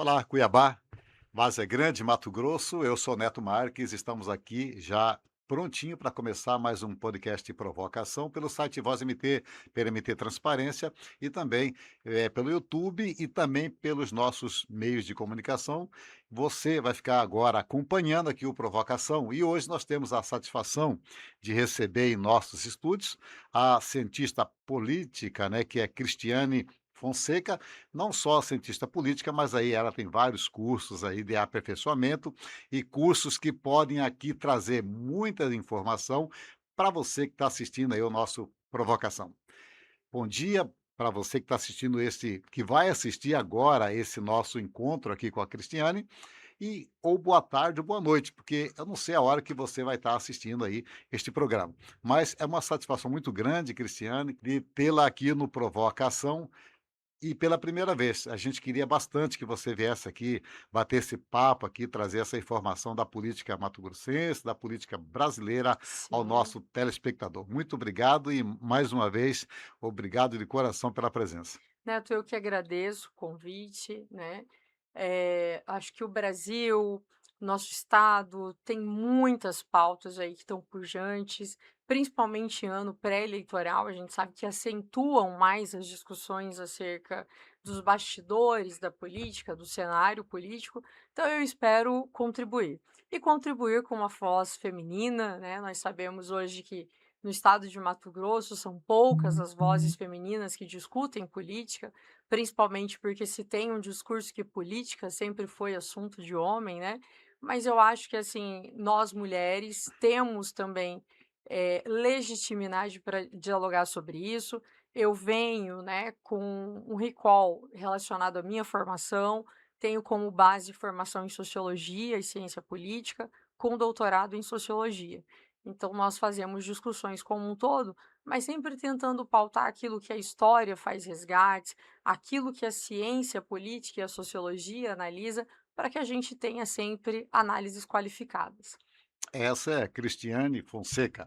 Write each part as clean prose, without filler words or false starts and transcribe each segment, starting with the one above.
Olá, Cuiabá, Várzea Grande, Mato Grosso. Eu sou Neto Marques. Estamos aqui já prontinho para começar mais um podcast de provocação pelo site Voz MT, pela MT Transparência e também pelo YouTube e também pelos nossos meios de comunicação. Você vai ficar agora acompanhando aqui o Provocação e hoje nós temos a satisfação de receber em nossos estúdios a cientista política, né, que é Cristiane Fonseca, não só cientista política, mas aí ela tem vários cursos aí de aperfeiçoamento e cursos que podem aqui trazer muita informação para você que está assistindo aí o nosso Provocação. Bom dia para você que está assistindo que vai assistir agora esse nosso encontro aqui com a Cristiane, e ou boa tarde ou boa noite, porque eu não sei a hora que você vai estar assistindo aí este programa. Mas é uma satisfação muito grande, Cristiane, de tê-la aqui no Provocação e pela primeira vez. A gente queria bastante que você viesse aqui, bater esse papo aqui, trazer essa informação da política mato-grossense, da política brasileira ao Sim. nosso telespectador. Muito obrigado e, mais uma vez, obrigado de coração pela presença. Neto, eu que agradeço o convite, né. Acho que o Brasil, nosso estado, tem muitas pautas aí que estão pujantes, principalmente em ano pré-eleitoral, a gente sabe que acentuam mais as discussões acerca dos bastidores da política, do cenário político, então eu espero contribuir. E contribuir com uma voz feminina, né, nós sabemos hoje que no estado de Mato Grosso, são poucas as vozes femininas que discutem política, principalmente porque se tem um discurso que política sempre foi assunto de homem, né? Mas eu acho que assim nós mulheres temos também legitimidade para dialogar sobre isso. Eu venho, né, com um recall relacionado à minha formação, tenho como base formação em sociologia e ciência política, com doutorado em sociologia. Então, nós fazemos discussões como um todo, mas sempre tentando pautar aquilo que a história faz resgates, aquilo que a ciência política e a sociologia analisa, para que a gente tenha sempre análises qualificadas. Essa é a Cristiane Fonseca.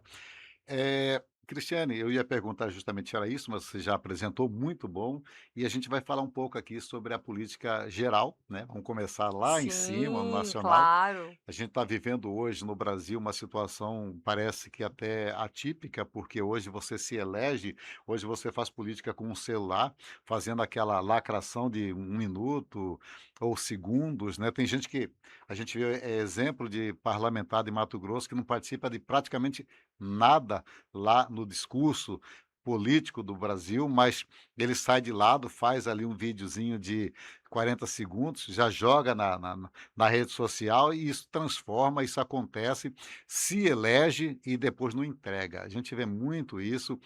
Cristiane, eu ia perguntar justamente era isso, mas você já apresentou, muito bom. E a gente vai falar um pouco aqui sobre a política geral, né? Vamos começar lá em cima, no Sim, nacional. claro. A gente está vivendo hoje no Brasil uma situação, parece que até atípica, porque hoje você se elege, hoje você faz política com um celular, fazendo aquela lacração de 1 minuto ou segundos, né? Tem gente que a gente vê exemplo de parlamentar de Mato Grosso que não participa de praticamente nada lá no discurso político do Brasil, mas ele sai de lado, faz ali um videozinho de 40 segundos, já joga na rede social e isso transforma, isso acontece, se elege e depois não entrega. A gente vê muito isso,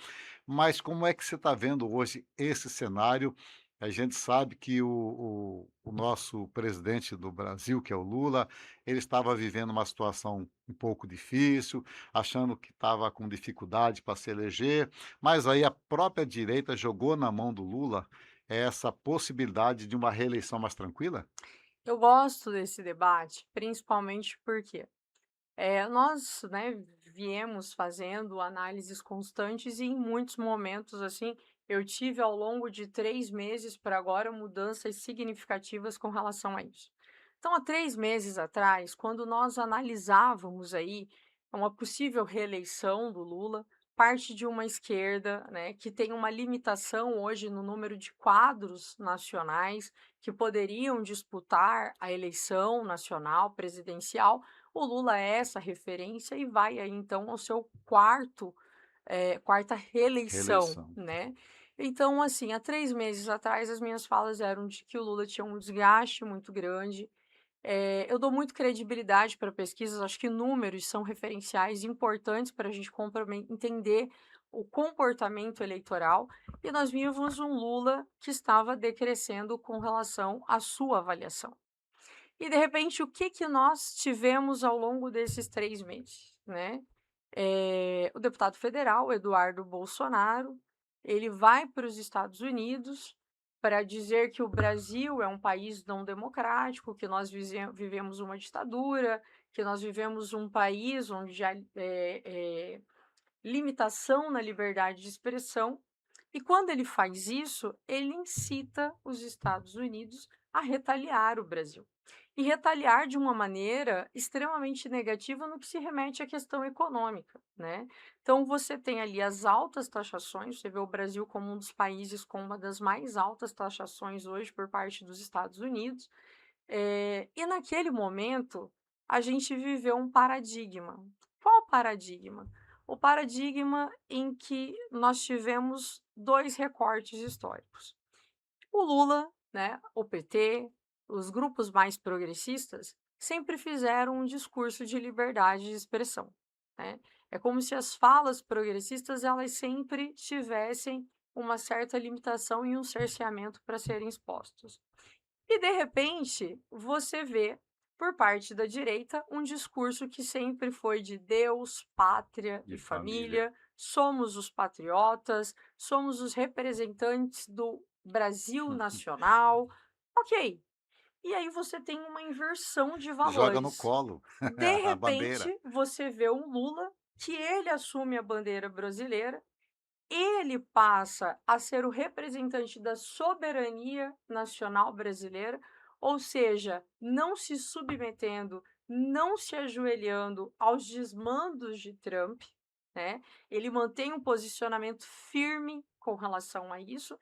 mas como é que você está vendo hoje esse cenário? A gente sabe que o nosso presidente do Brasil, que é o Lula, ele estava vivendo uma situação um pouco difícil, achando que estava com dificuldade para se eleger, mas aí a própria direita jogou na mão do Lula essa possibilidade de uma reeleição mais tranquila? Eu gosto desse debate, principalmente porque nós, né, viemos fazendo análises constantes e em muitos momentos, assim, eu tive ao longo de 3 meses para agora mudanças significativas com relação a isso. Então, há 3 meses atrás, quando nós analisávamos aí uma possível reeleição do Lula, parte de uma esquerda, né, que tem uma limitação hoje no número de quadros nacionais que poderiam disputar a eleição nacional presidencial, o Lula é essa referência e vai aí então ao seu quarta reeleição, Reeleição. né. Então, assim, há 3 meses atrás as minhas falas eram de que o Lula tinha um desgaste muito grande. Eu dou muito credibilidade para pesquisas, acho que números são referenciais importantes para a gente entender o comportamento eleitoral, e nós vimos um Lula que estava decrescendo com relação à sua avaliação. E de repente, o que que nós tivemos ao longo desses 3 meses, né? O deputado federal Eduardo Bolsonaro, ele vai para os Estados Unidos para dizer que o Brasil é um país não democrático, que nós vivemos uma ditadura, que nós vivemos um país onde há limitação na liberdade de expressão. E quando ele faz isso, ele incita os Estados Unidos a retaliar o Brasil. E retaliar de uma maneira extremamente negativa no que se remete à questão econômica, né? Então você tem ali as altas taxações, você vê o Brasil como um dos países com uma das mais altas taxações hoje por parte dos Estados Unidos, e naquele momento, a gente viveu um paradigma. Qual paradigma? O paradigma em que nós tivemos 2 recortes históricos. O Lula, né, o PT, os grupos mais progressistas, sempre fizeram um discurso de liberdade de expressão, né. É como se as falas progressistas, elas sempre tivessem uma certa limitação e um cerceamento para serem expostos. E de repente, você vê, por parte da direita, um discurso que sempre foi de Deus, pátria De e família. família, somos os patriotas, somos os representantes do Brasil nacional. Ok. E aí você tem uma inversão de Joga no valores. colo De a bandeira. repente, você vê um Lula que ele assume a bandeira brasileira, ele passa a ser o representante da soberania nacional brasileira, ou seja, não se submetendo, não se ajoelhando aos desmandos de Trump, né? Ele mantém um posicionamento firme com relação a isso,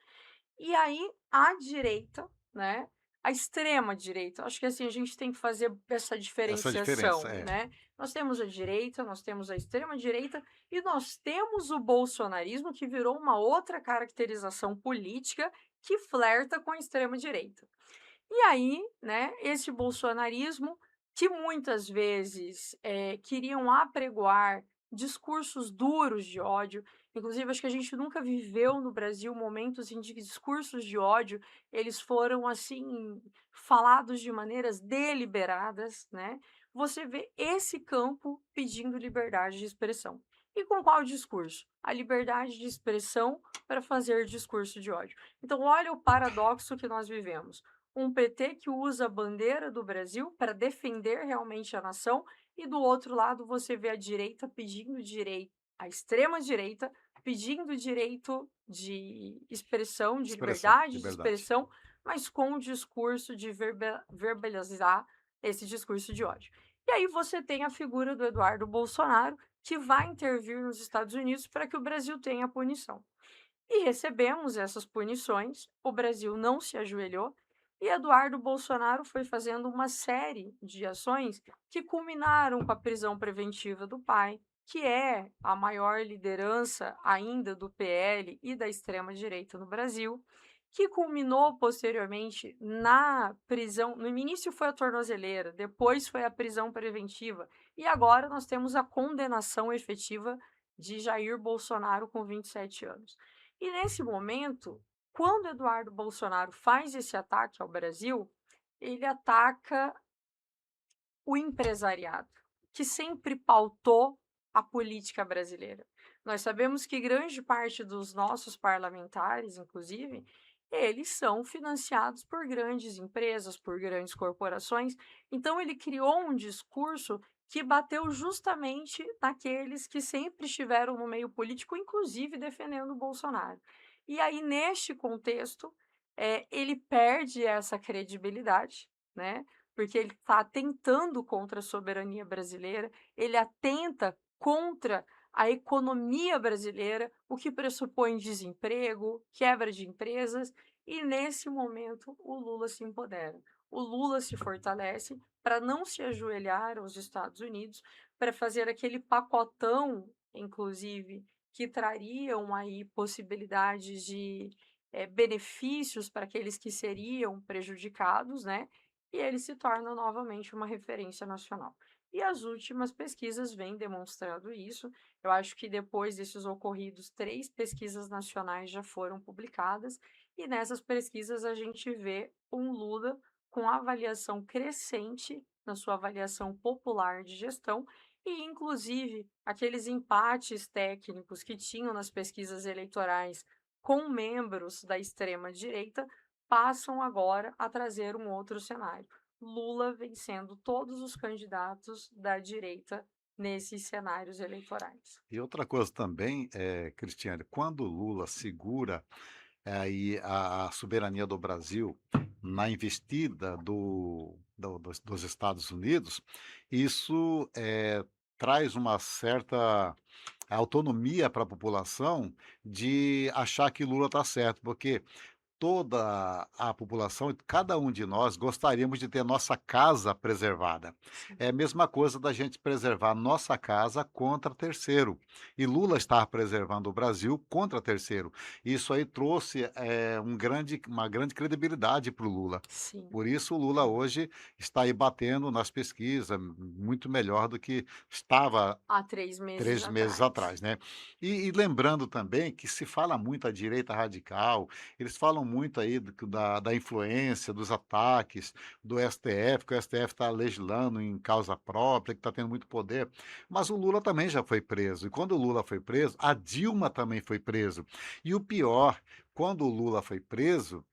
e aí a direita, né, a extrema direita, acho que assim, a gente tem que fazer essa Essa diferença, diferenciação, é. né. Nós temos a direita, nós temos a extrema direita e nós temos o bolsonarismo, que virou uma outra caracterização política que flerta com a extrema direita. E aí, né, esse bolsonarismo, que muitas vezes, queriam apregoar discursos duros de ódio, inclusive acho que a gente nunca viveu no Brasil momentos em que discursos de ódio, eles foram, assim, falados de maneiras deliberadas, né, você vê esse campo pedindo liberdade de expressão. E com qual discurso? A liberdade de expressão para fazer discurso de ódio. Então olha o paradoxo que nós vivemos, um PT que usa a bandeira do Brasil para defender realmente a nação, e do outro lado você vê a direita pedindo direito, a extrema direita pedindo direito de expressão, de Expressão, liberdade de liberdade. expressão, mas com o discurso de verbalizar esse discurso de ódio. E aí você tem a figura do Eduardo Bolsonaro, que vai intervir nos Estados Unidos para que o Brasil tenha punição. E recebemos essas punições, o Brasil não se ajoelhou e Eduardo Bolsonaro foi fazendo uma série de ações que culminaram com a prisão preventiva do pai, que é a maior liderança ainda do PL e da extrema-direita no Brasil, que culminou posteriormente na prisão. No início foi a tornozeleira, depois foi a prisão preventiva, e agora nós temos a condenação efetiva de Jair Bolsonaro com 27 anos. E nesse momento, quando Eduardo Bolsonaro faz esse ataque ao Brasil, ele ataca o empresariado, que sempre pautou a política brasileira. Nós sabemos que grande parte dos nossos parlamentares, inclusive, eles são financiados por grandes empresas, por grandes corporações. Então, ele criou um discurso que bateu justamente naqueles que sempre estiveram no meio político, inclusive defendendo o Bolsonaro. E aí, neste contexto, ele perde essa credibilidade, né? Porque ele está atentando contra a soberania brasileira, ele atenta contra a economia brasileira, o que pressupõe desemprego, quebra de empresas, e nesse momento o Lula se empodera. O Lula se fortalece para não se ajoelhar aos Estados Unidos, para fazer aquele pacotão, inclusive, que trariam aí possibilidades de benefícios para aqueles que seriam prejudicados, né? E ele se torna novamente uma referência nacional. E as últimas pesquisas vêm demonstrando isso. Eu acho que depois desses ocorridos, 3 pesquisas nacionais já foram publicadas, e nessas pesquisas a gente vê um Lula com avaliação crescente na sua avaliação popular de gestão, e inclusive aqueles empates técnicos que tinham nas pesquisas eleitorais com membros da extrema direita passam agora a trazer um outro cenário. Lula vencendo todos os candidatos da direita nesses cenários eleitorais. E outra coisa também, Cristiane, quando o Lula segura aí a soberania do Brasil na investida dos Estados Unidos, isso, traz uma certa autonomia para a população de achar que Lula está certo, porque toda a população, cada um de nós gostaríamos de ter nossa casa preservada. Sim, É a mesma coisa da gente preservar nossa casa contra terceiro. E Lula está preservando o Brasil contra terceiro. Isso aí trouxe uma grande credibilidade para o Lula. sim, Por isso o Lula hoje está aí batendo nas pesquisas, muito melhor do que estava há 3 meses 3 meses atrás. atrás, né. E lembrando também que se fala muito a direita radical, eles falam muito aí da influência, dos ataques do STF, que o STF está legislando em causa própria, que está tendo muito poder, mas o Lula também já foi preso, e quando o Lula foi preso, a Dilma também foi preso. E o pior, quando o Lula foi preso,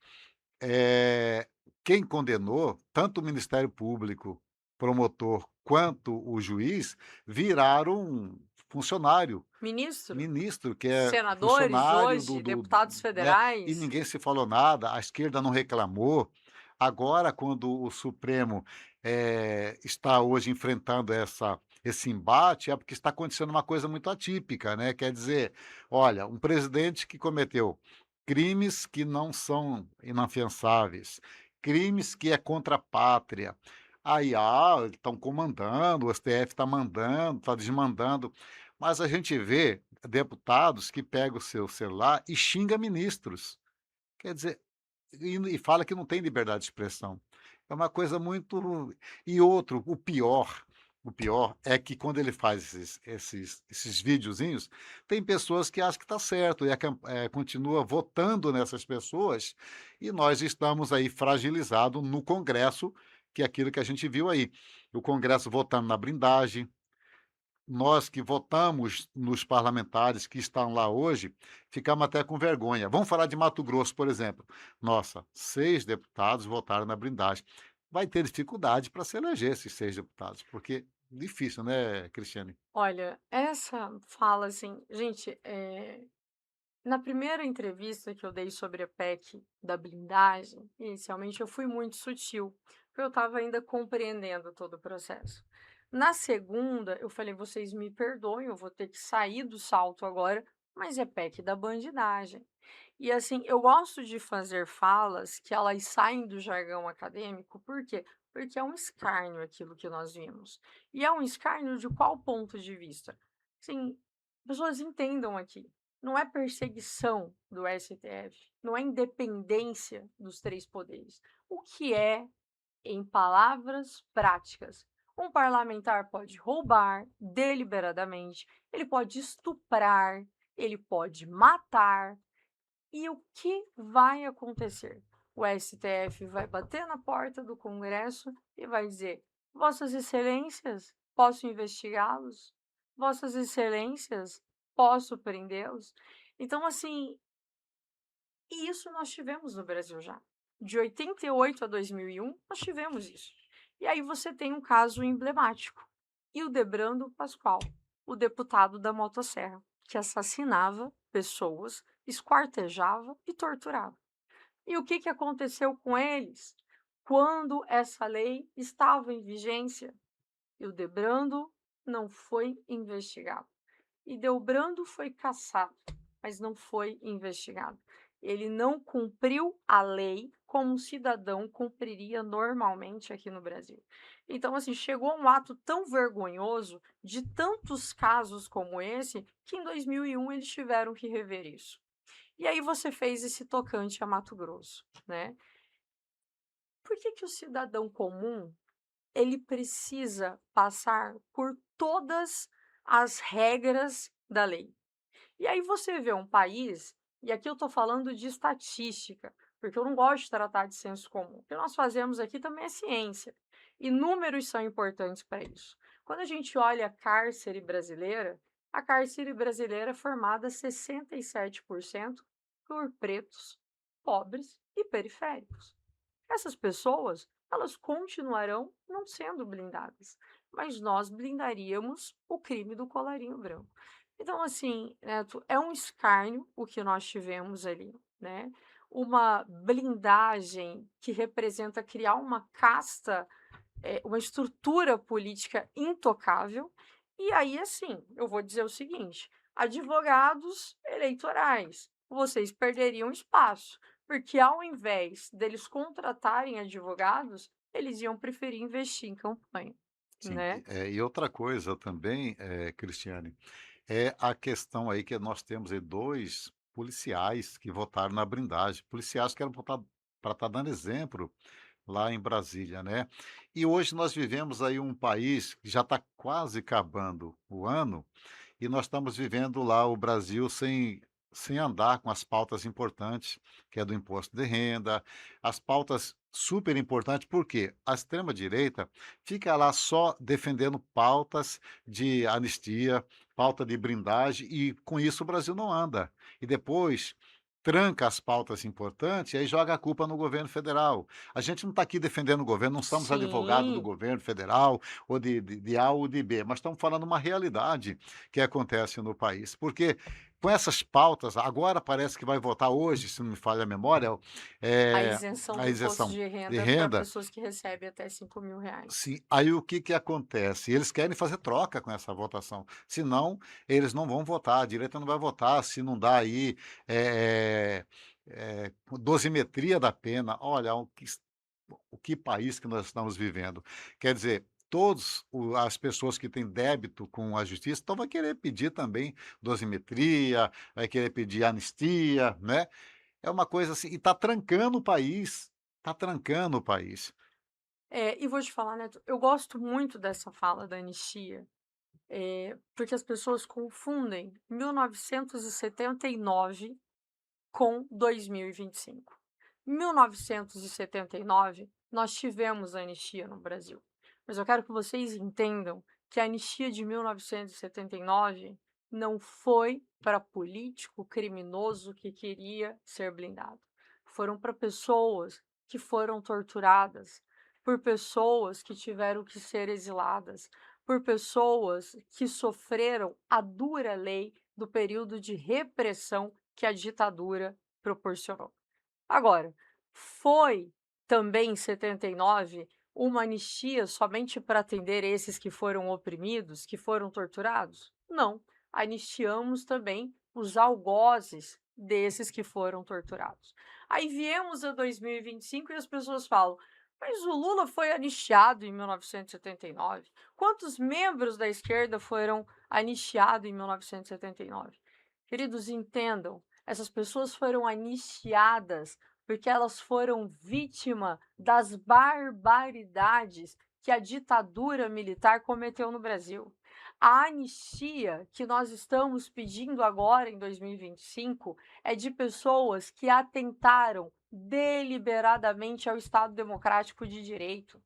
eh, quem condenou, tanto o Ministério Público, promotor, quanto o juiz, viraram funcionário, Ministro, ministro, que é senadores funcionário hoje, deputados né, e federais. ninguém se falou nada, a esquerda não reclamou. Agora, quando o Supremo, está hoje enfrentando esse embate, é porque está acontecendo uma coisa muito atípica, né, quer dizer, olha, um presidente que cometeu crimes que não são inafiançáveis, crimes que é contra a pátria, aí, estão comandando, o STF está mandando, está desmandando, mas a gente vê deputados que pegam o seu celular e xinga ministros. Quer dizer, e fala que não tem liberdade de expressão. É uma coisa muito e outro, o pior é que quando ele faz esses videozinhos, tem pessoas que acham que está certo e continua votando nessas pessoas, e nós estamos aí fragilizados no Congresso, que é aquilo que a gente viu aí. O Congresso votando na blindagem, nós que votamos nos parlamentares que estão lá hoje, ficamos até com vergonha. Vamos falar de Mato Grosso, por exemplo. Nossa, 6 deputados votaram na blindagem. Vai ter dificuldade para se eleger esses 6 deputados, porque difícil, né, Cristiane? Olha, essa fala assim gente, na primeira entrevista que eu dei sobre a PEC da blindagem, inicialmente eu fui muito sutil, porque eu estava ainda compreendendo todo o processo. Na segunda, eu falei: "Vocês me perdoem, eu vou ter que sair do salto agora, mas é PEC da bandidagem". E assim, eu gosto de fazer falas que elas saem do jargão acadêmico, por quê? Porque é um escárnio aquilo que nós vimos. E é um escárnio de qual ponto de vista? Sim, pessoas entendam aqui. Não é perseguição do STF, não é independência dos três poderes. O que é, em palavras práticas, um parlamentar pode roubar deliberadamente, ele pode estuprar, ele pode matar, e o que vai acontecer? O STF vai bater na porta do Congresso e vai dizer: Vossas Excelências, posso investigá-los? Vossas Excelências, posso prendê-los? Então, assim, e isso nós tivemos no Brasil já. De 88 a 2001, nós tivemos isso. E aí você tem um caso emblemático. Hildebrando Pascoal, o deputado da motosserra, que assassinava pessoas, esquartejava e torturava. E o que, que aconteceu com eles? Quando essa lei estava em vigência, Hildebrando não foi investigado. E Delbrando foi cassado, mas não foi investigado. Ele não cumpriu a lei como um cidadão cumpriria normalmente aqui no Brasil. Então, assim, chegou a um ato tão vergonhoso de tantos casos como esse, que em 2001 eles tiveram que rever isso. E aí você fez esse tocante a Mato Grosso, né? Por que que o cidadão comum ele precisa passar por todas as regras da lei? E aí você vê um país, e aqui eu estou falando de estatística, porque eu não gosto de tratar de senso comum. O que nós fazemos aqui também é ciência. E números são importantes para isso. Quando a gente olha a cárcere brasileira é formada 67% por pretos, pobres e periféricos. Essas pessoas, elas continuarão não sendo blindadas. mas nós blindaríamos o crime do colarinho branco. Então, assim, Neto, é um escárnio o que nós tivemos ali, né? Uma blindagem que representa criar uma casta, uma estrutura política intocável. E aí, assim, eu vou dizer o seguinte: advogados eleitorais, vocês perderiam espaço, porque ao invés deles contratarem advogados, eles iam preferir investir em campanha, Sim, né? e outra coisa também, Cristiane, é a questão aí que nós temos aí 2 policiais que votaram na blindagem, policiais que eram para estar dando exemplo lá em Brasília, né. E hoje nós vivemos aí um país que já está quase acabando o ano, e nós estamos vivendo lá o Brasil sem andar com as pautas importantes, que é do imposto de renda, as pautas super importantes, porque a extrema direita fica lá só defendendo pautas de anistia, pauta de blindagem e com isso o Brasil não anda. E depois tranca as pautas importantes e aí joga a culpa no governo federal. A gente não está aqui defendendo o governo, não somos advogados do Sim. governo federal ou de A ou de B, mas estamos falando uma realidade que acontece no país. Porque com essas pautas, agora parece que vai votar hoje, se não me falha a memória, A eh, isenção a do imposto isenção de de renda para renda. pessoas que recebem até R$ 5.000. Sim, aí o que que acontece? Eles querem fazer troca com essa votação, senão eles não vão votar, a direita não vai votar se não dá aí, dosimetria da pena. Olha, o que país que nós estamos vivendo. Quer dizer, todos as pessoas que têm débito com a justiça, então vai querer pedir também dosimetria, vai querer pedir anistia, né. É uma coisa assim e está trancando o país, está trancando o país. E vou te falar, Neto, eu gosto muito dessa fala da anistia, porque as pessoas confundem 1979 com 2025. 1979, nós tivemos anistia no Brasil, mas eu quero que vocês entendam que a anistia de 1979 não foi para político criminoso que queria ser blindado. Foram para pessoas que foram torturadas, por pessoas que tiveram que ser exiladas, por pessoas que sofreram a dura lei do período de repressão que a ditadura proporcionou. Agora, foi também em 79 uma anistia somente para atender esses que foram oprimidos, que foram torturados? Não. Anistiamos também os algozes desses que foram torturados. Aí viemos a 2025 e as pessoas falam: mas o Lula foi anistiado em 1979? Quantos membros da esquerda foram anistiados em 1979? Queridos, entendam, essas pessoas foram anistiadas porque elas foram vítima das barbaridades que a ditadura militar cometeu no Brasil. A anistia que nós estamos pedindo agora em 2025 é de pessoas que atentaram deliberadamente ao Estado Democrático de Direito.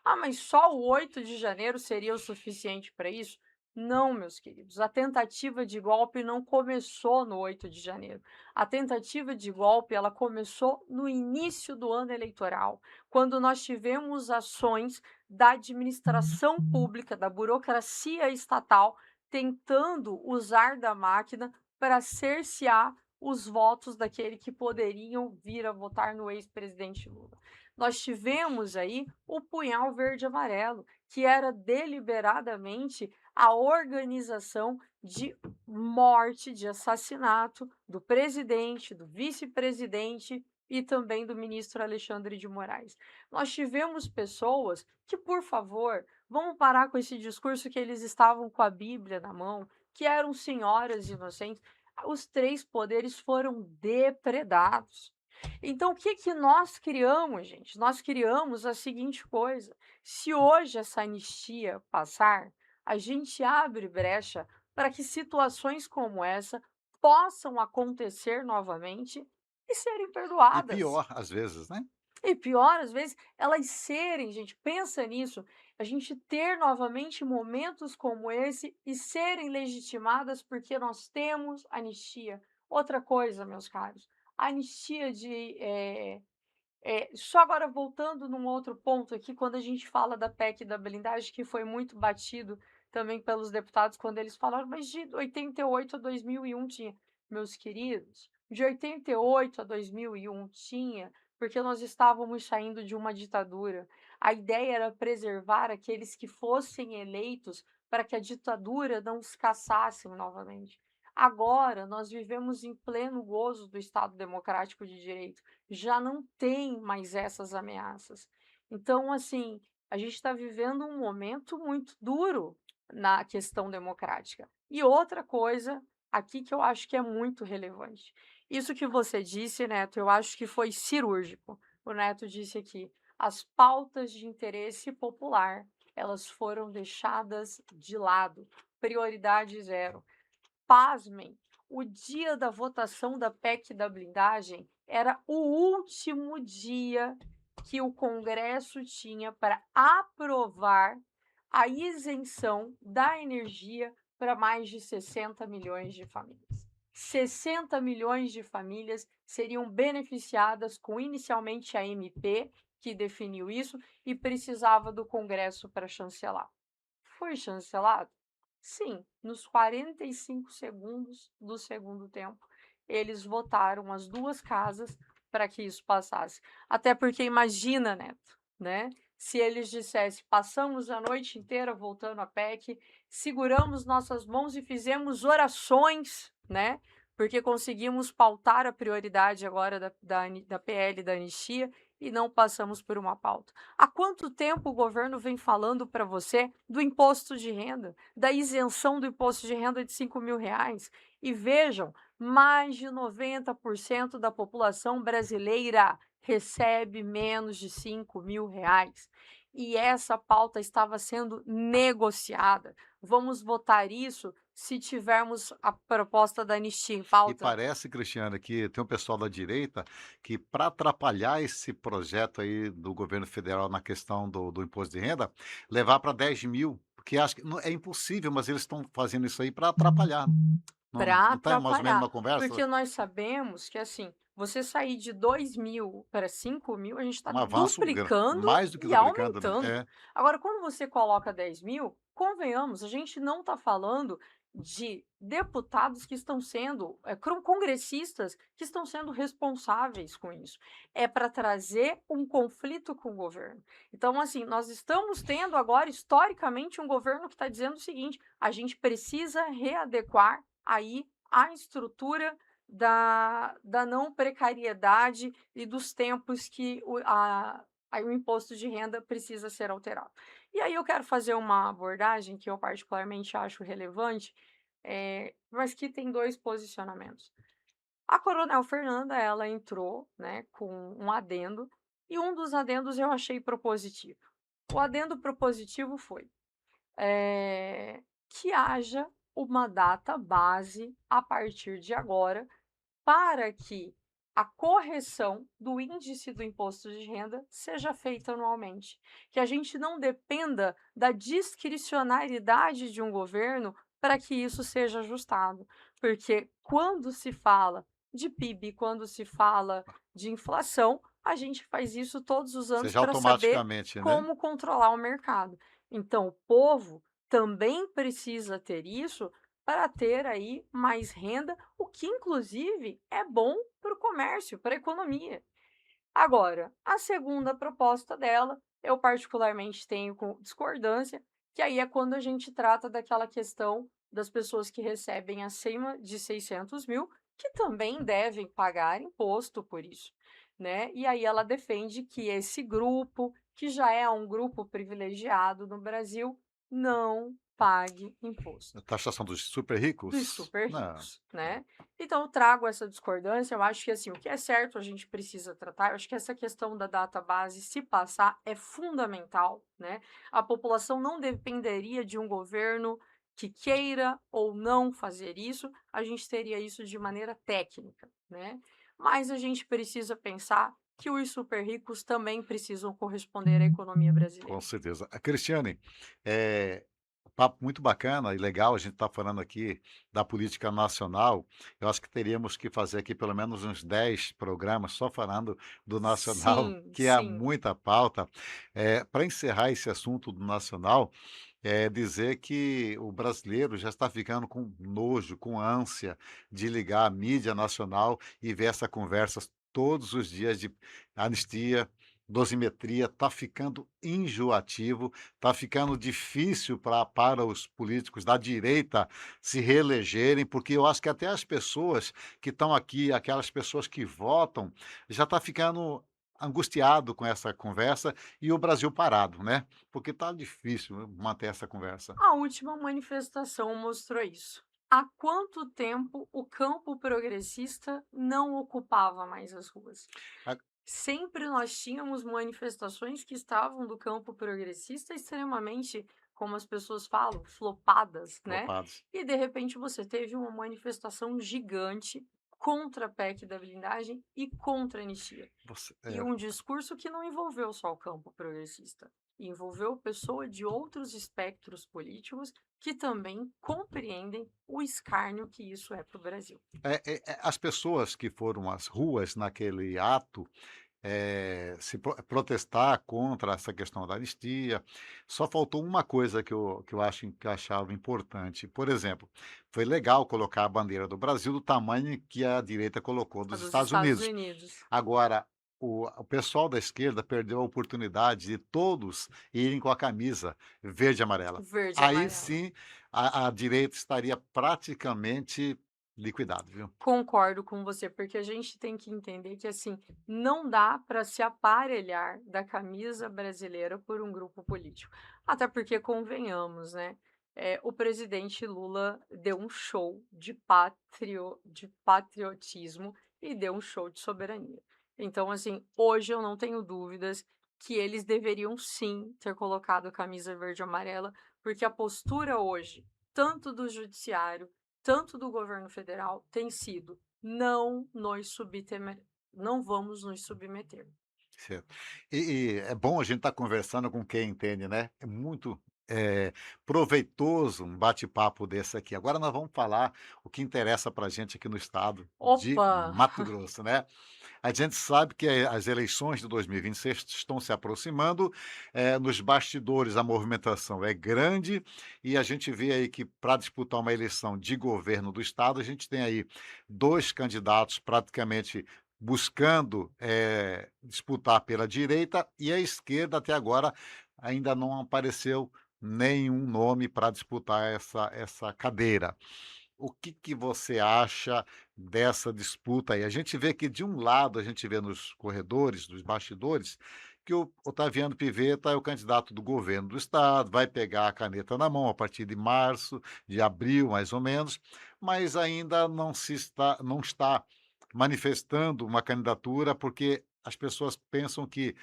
Ah, mas só o 8 de janeiro seria o suficiente para isso? Não, meus queridos. A tentativa de golpe não começou no 8 de janeiro. A tentativa de golpe, ela começou no início do ano eleitoral, quando nós tivemos ações da administração pública, da burocracia estatal, tentando usar da máquina para cercear os votos daquele que poderiam vir a votar no ex-presidente Lula. Nós tivemos aí o punhal verde e amarelo, que era deliberadamente a organização de morte, de assassinato do presidente, do vice-presidente e também do ministro Alexandre de Moraes. Nós tivemos pessoas que, por favor, vamos parar com esse discurso que eles estavam com a Bíblia na mão, que eram senhoras inocentes. Os três poderes foram depredados. Então, o que que nós criamos, gente? Nós criamos a seguinte coisa: se hoje essa anistia passar, a gente abre brecha para que situações como essa possam acontecer novamente e serem E perdoadas. pior, às vezes, né. E pior, às vezes, elas serem, gente, pensa nisso, a gente ter novamente momentos como esse e serem legitimadas porque nós temos anistia. Outra coisa, meus caros, a anistia Só agora voltando num outro ponto aqui, quando a gente fala da PEC da blindagem, que foi muito batido também pelos deputados, quando eles falaram: "Mas de 88 a 2001 tinha". Meus queridos, de 88 a 2001 tinha, porque nós estávamos saindo de uma ditadura. A ideia era preservar aqueles que fossem eleitos para que a ditadura não os caçasse novamente. Agora nós vivemos em pleno gozo do Estado democrático de direito, já não tem mais essas ameaças. Então, assim, a gente está vivendo um momento muito duro na questão democrática. E outra coisa aqui que eu acho que é muito relevante. Isso que você disse, Neto, eu acho que foi cirúrgico. O Neto disse aqui: as pautas de interesse popular, elas foram deixadas de lado. Prioridade zero. Pasmem, o dia da votação da PEC da blindagem era o último dia que o Congresso tinha para aprovar a isenção da energia para mais de 60 milhões de famílias. 60 milhões de famílias seriam beneficiadas com inicialmente a MP, que definiu isso, e precisava do Congresso para chancelar. Foi chancelado? Sim, nos 45 segundos do segundo tempo, eles votaram as 2 casas para que isso passasse. Até porque imagina, Neto, né, se eles dissessem: "Passamos a noite inteira voltando a PEC, seguramos nossas mãos e fizemos orações", né, porque conseguimos pautar a prioridade agora da PL da anistia e não passamos por uma pauta. Há quanto tempo o governo vem falando para você do imposto de renda, da isenção do imposto de renda de R$ 5.000? E vejam, mais de 90% da população brasileira recebe menos de R$ 5.000. E essa pauta estava sendo negociada. Vamos votar isso se tivermos a proposta da anistia em E pauta? parece, Cristiano, que tem um pessoal da direita que, para atrapalhar esse projeto aí do governo federal na questão do imposto de renda, levar para 10.000, porque acho que é impossível, mas eles estão fazendo isso aí para atrapalhar. Para Não está mais ou menos atrapalhar, uma conversa? porque nós sabemos que, assim, você sair de 2.000 para 5.000, a gente está Um avanço duplicando mais do que e duplicando, né? aumentando. É. Agora, quando você coloca 10.000, convenhamos, a gente não está falando de deputados que estão sendo, congressistas que estão sendo responsáveis com isso. É para trazer um conflito com o governo. Então, assim, nós estamos tendo agora, historicamente, um governo que está dizendo o seguinte: a gente precisa readequar aí a estrutura da não precariedade e dos tempos que o imposto de renda precisa ser alterado. E aí eu quero fazer uma abordagem que eu particularmente acho relevante, mas que tem 2 posicionamentos. A Coronel Fernanda, ela entrou, né, com um adendo, e um dos adendos eu achei propositivo. O adendo propositivo foi que haja uma data base a partir de agora, para que a correção do índice do imposto de renda seja feita anualmente. Que a gente não dependa da discricionariedade de um governo para que isso seja ajustado. Porque quando se fala de PIB, quando se fala de inflação, a gente faz isso todos os anos Seja para saber automaticamente, né? como controlar o mercado. Então, o povo também precisa ter isso para ter aí mais renda, o que inclusive é bom para o comércio, para a economia. Agora, a segunda proposta dela, eu particularmente tenho com discordância, que aí é quando a gente trata daquela questão das pessoas que recebem acima de 600.000, que também devem pagar imposto por isso, né? E aí ela defende que esse grupo, que já é um grupo privilegiado no Brasil, não pague imposto. A taxação dos super Dos ricos? super Não. ricos, né. Então eu trago essa discordância, eu acho que, assim, o que é certo a gente precisa tratar, eu acho que essa questão da data base, se passar, é fundamental, né. A população não dependeria de um governo que queira ou não fazer isso, a gente teria isso de maneira técnica, né. Mas a gente precisa pensar que os super ricos também precisam corresponder à economia Com brasileira. certeza. A Cristiane, eh, papo muito bacana e legal, a gente está falando aqui da política nacional. Eu acho que teríamos que fazer aqui pelo menos uns 10 programas só falando do nacional, Sim, que é sim. muita pauta. Para encerrar esse assunto do nacional, dizer que o brasileiro já está ficando com nojo, com ânsia de ligar a mídia nacional e ver essa conversa todos os dias de anistia, dosimetria, está ficando enjoativo, está ficando difícil para os políticos da direita se reelegerem, porque eu acho que até as pessoas que estão aqui, aquelas pessoas que votam, já está ficando angustiado com essa conversa e o Brasil parado, né? Porque tá difícil manter essa conversa. A última manifestação mostrou isso. Há quanto tempo o campo progressista não ocupava mais as ruas? A Sempre nós tínhamos manifestações que estavam do campo progressista extremamente, como as pessoas falam, flopadas, né? Flopados. E de repente você teve uma manifestação gigante contra a PEC da blindagem e contra a anistia. Você E um discurso que não envolveu só o campo progressista, envolveu pessoas de outros espectros políticos que também compreendem o escárnio que isso é para o Brasil. as pessoas que foram às ruas naquele ato, se protestar contra essa questão da anistia, só faltou uma coisa que eu acho que eu achava importante. Por exemplo, foi legal colocar a bandeira do Brasil do tamanho que a direita colocou A dos dos Estados Estados Unidos. Unidos. Agora, o pessoal da esquerda perdeu a oportunidade de todos irem com a camisa verde e amarela. Verde e Aí amarela. sim, a direita estaria praticamente liquidada, viu. Concordo com você, porque a gente tem que entender que, assim, não dá para se aparelhar da camisa brasileira por um grupo político. Até porque, convenhamos, né? O presidente Lula deu um show de patriotismo e deu um show de soberania. Então, assim, hoje eu não tenho dúvidas que eles deveriam sim ter colocado a camisa verde e amarela, porque a postura hoje, tanto do judiciário tanto do governo federal, tem sido: não vamos nos submeter. Certo. E é bom a gente estar conversando com quem entende, né. É muito, proveitoso um bate-papo desse aqui. Agora nós vamos falar o que interessa para a gente aqui no estado de Opa! Mato Grosso, né. A gente sabe que as eleições de 2026 estão se aproximando, nos bastidores a movimentação é grande e a gente vê aí que para disputar uma eleição de governo do estado, a gente tem aí 2 candidatos praticamente buscando, disputar pela direita e a esquerda até agora ainda não apareceu nenhum nome para disputar essa cadeira. O que que você acha dessa disputa aí? A gente vê que de um lado, a gente vê nos corredores, dos bastidores, que o Otaviano Pivetta é o candidato do governo do estado, vai pegar a caneta na mão a partir de março, de abril, mais ou menos, mas ainda não está manifestando uma candidatura, porque as pessoas pensam que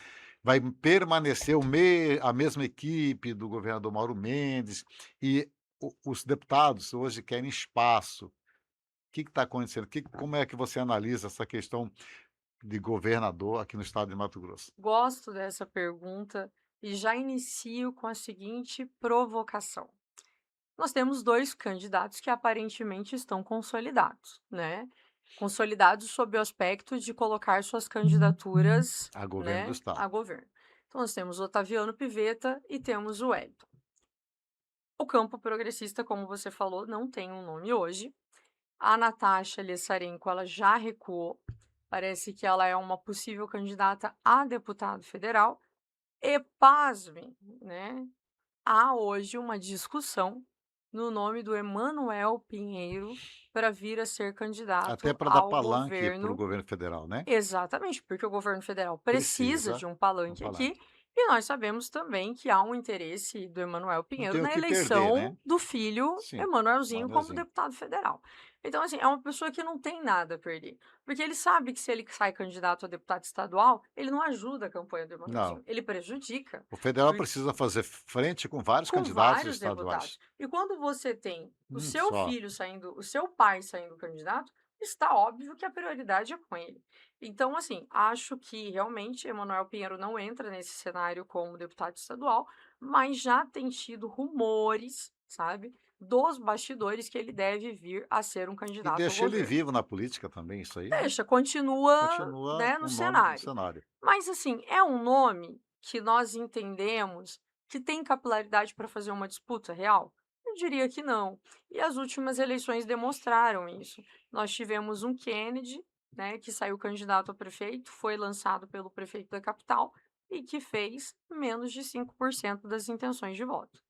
vai permanecer a mesma equipe do governador Mauro Mendes e os deputados hoje querem espaço. O que está acontecendo? Como é que você analisa essa questão de governador aqui no estado de Mato Grosso? Gosto dessa pergunta e já inicio com a seguinte provocação. Nós temos 2 candidatos que aparentemente estão consolidados, né, consolidados sob o aspecto de colocar suas candidaturas, A governo do né, estado. a governo. Então nós temos o Otaviano Pivetta e temos o Wellington. O campo progressista, como você falou, não tem um nome hoje. A Natasha Lessarenko, ela já recuou. Parece que ela é uma possível candidata a deputado federal. E pasmem, né? Há hoje uma discussão no nome do Emanuel Pinheiro para vir a ser Até candidato para dar ao palanque para o governo. governo federal, né? Exatamente, porque o governo federal precisa Precisa de um de um palanque aqui, palanque. e nós sabemos também que há um interesse do Emanuel Não Pinheiro tem o na que perder, eleição né? do filho Sim, Emanuelzinho como Manuelzinho. deputado federal. Então, assim, é uma pessoa que não tem nada a perder, porque ele sabe que se ele sai candidato a deputado estadual, ele não ajuda a campanha do Não, Emanuelzinho, ele prejudica. o federal precisa fazer frente com vários Com candidatos vários deputados. estaduais. E quando você tem o Um seu só. filho saindo, o seu pai saindo candidato, está óbvio que a prioridade é com ele. Então, assim, acho que realmente Emanuel Pinheiro não entra nesse cenário como deputado estadual, mas já tem tido rumores, sabe, dos bastidores que ele deve vir a ser um E candidato ao deixa ele governo. vivo na política também, isso aí, né, Deixa, continua, continua né, no um nome no cenário. cenário. Mas, assim, é um nome que nós entendemos que tem capilaridade para fazer uma disputa real? Eu diria que não. E as últimas eleições demonstraram isso. Nós tivemos um Kennedy, né, que saiu candidato a prefeito, foi lançado pelo prefeito da capital e que fez menos de 5% das intenções de voto.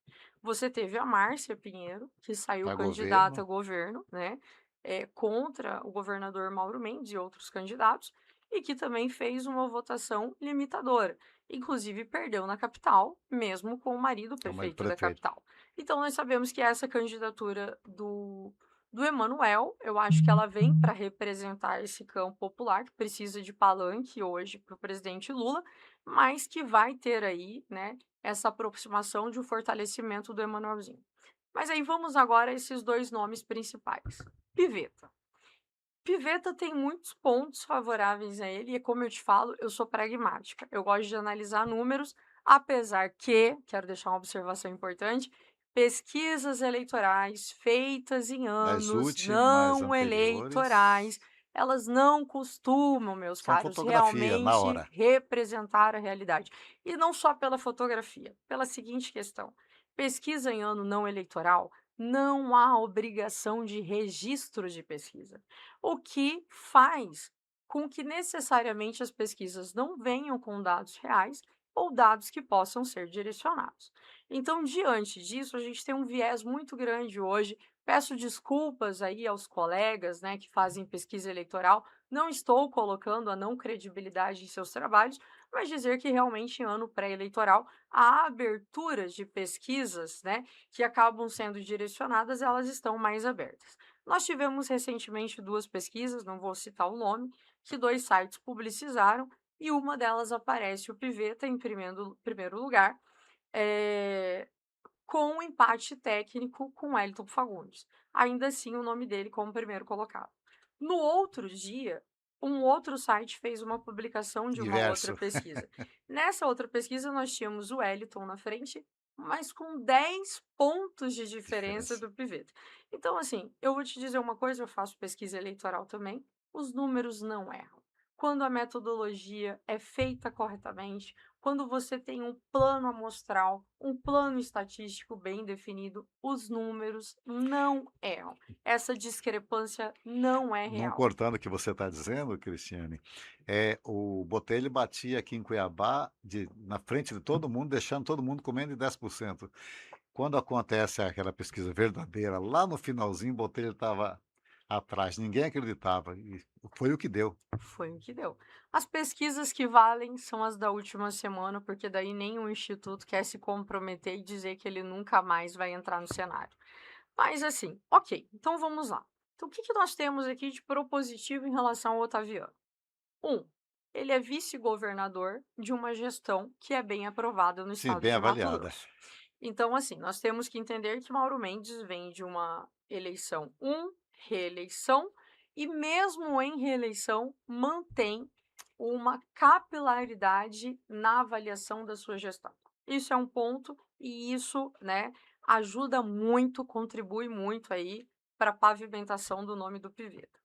Você teve a Márcia Pinheiro, que saiu Para candidata governo, a governo, né, contra o governador Mauro Mendes e outros candidatos, e que também fez uma votação limitadora. Inclusive, perdeu na capital, mesmo com o marido é o marido prefeito da prefeito. capital. Então, nós sabemos que essa candidatura do Emanuel, eu acho que ela vem para representar esse campo popular, que precisa de palanque hoje para o presidente Lula, mas que vai ter aí, né, essa aproximação de um fortalecimento do Emanuelzinho. Mas aí vamos agora a esses dois nomes principais. Piveta. Piveta tem muitos pontos favoráveis a ele, e como eu te falo, eu sou pragmática. Eu gosto de analisar números, apesar que, quero deixar uma observação importante, pesquisas eleitorais feitas em As anos últimas não anteriores eleitorais, elas não costumam, meus são caros, fotografia, na realmente hora. representar a realidade. E não só pela fotografia, pela seguinte questão: pesquisa em ano não eleitoral, não há obrigação de registro de pesquisa, o que faz com que necessariamente as pesquisas não venham com dados reais ou dados que possam ser direcionados. Então, diante disso, a gente tem um viés muito grande hoje. Peço desculpas aí aos colegas, né, que fazem pesquisa eleitoral. Não estou colocando a não credibilidade em seus trabalhos, mas dizer que realmente em ano pré-eleitoral há aberturas de pesquisas, né, que acabam sendo direcionadas, elas estão mais abertas. Nós tivemos recentemente duas pesquisas, não vou citar o nome, que dois sites publicizaram e uma delas aparece o Piveta em primeiro lugar, eh, com um empate técnico com Wellington Fagundes. Ainda assim, o nome dele como primeiro colocado. No outro dia, um outro site fez uma publicação de uma outra Diverso. pesquisa. Nessa outra pesquisa, nós tínhamos o Wellington na frente, mas com 10 pontos de diferença Diferença. do Piveta. Então, assim, eu vou te dizer uma coisa, eu faço pesquisa eleitoral também, os números não erram. Quando a metodologia é feita corretamente, quando você tem um plano amostral, um plano estatístico bem definido, os números não erram. Essa discrepância não é Não real. cortando o que você está dizendo, Cristiane, o Botelho batia aqui em Cuiabá na frente de todo mundo, deixando todo mundo comendo em 10%. Quando acontece aquela pesquisa verdadeira, lá no finalzinho, o Botelho estava atrás, ninguém acreditava, e foi o que deu. Foi o que deu. As pesquisas que valem são as da última semana, porque daí nenhum instituto quer se comprometer e dizer que ele nunca mais vai entrar no cenário. Mas assim, ok, então vamos lá. Então, o que que nós temos aqui de propositivo em relação ao Otaviano? Um, ele é vice-governador de uma gestão que é bem aprovada no Sim, estado bem de Mato avaliada. Grosso. Então, assim, nós temos que entender que Mauro Mendes vem de uma eleição, reeleição, e mesmo em reeleição mantém uma capilaridade na avaliação da sua gestão. Isso é um ponto e isso, né, ajuda muito, contribui muito aí para a pavimentação do nome do Piveta.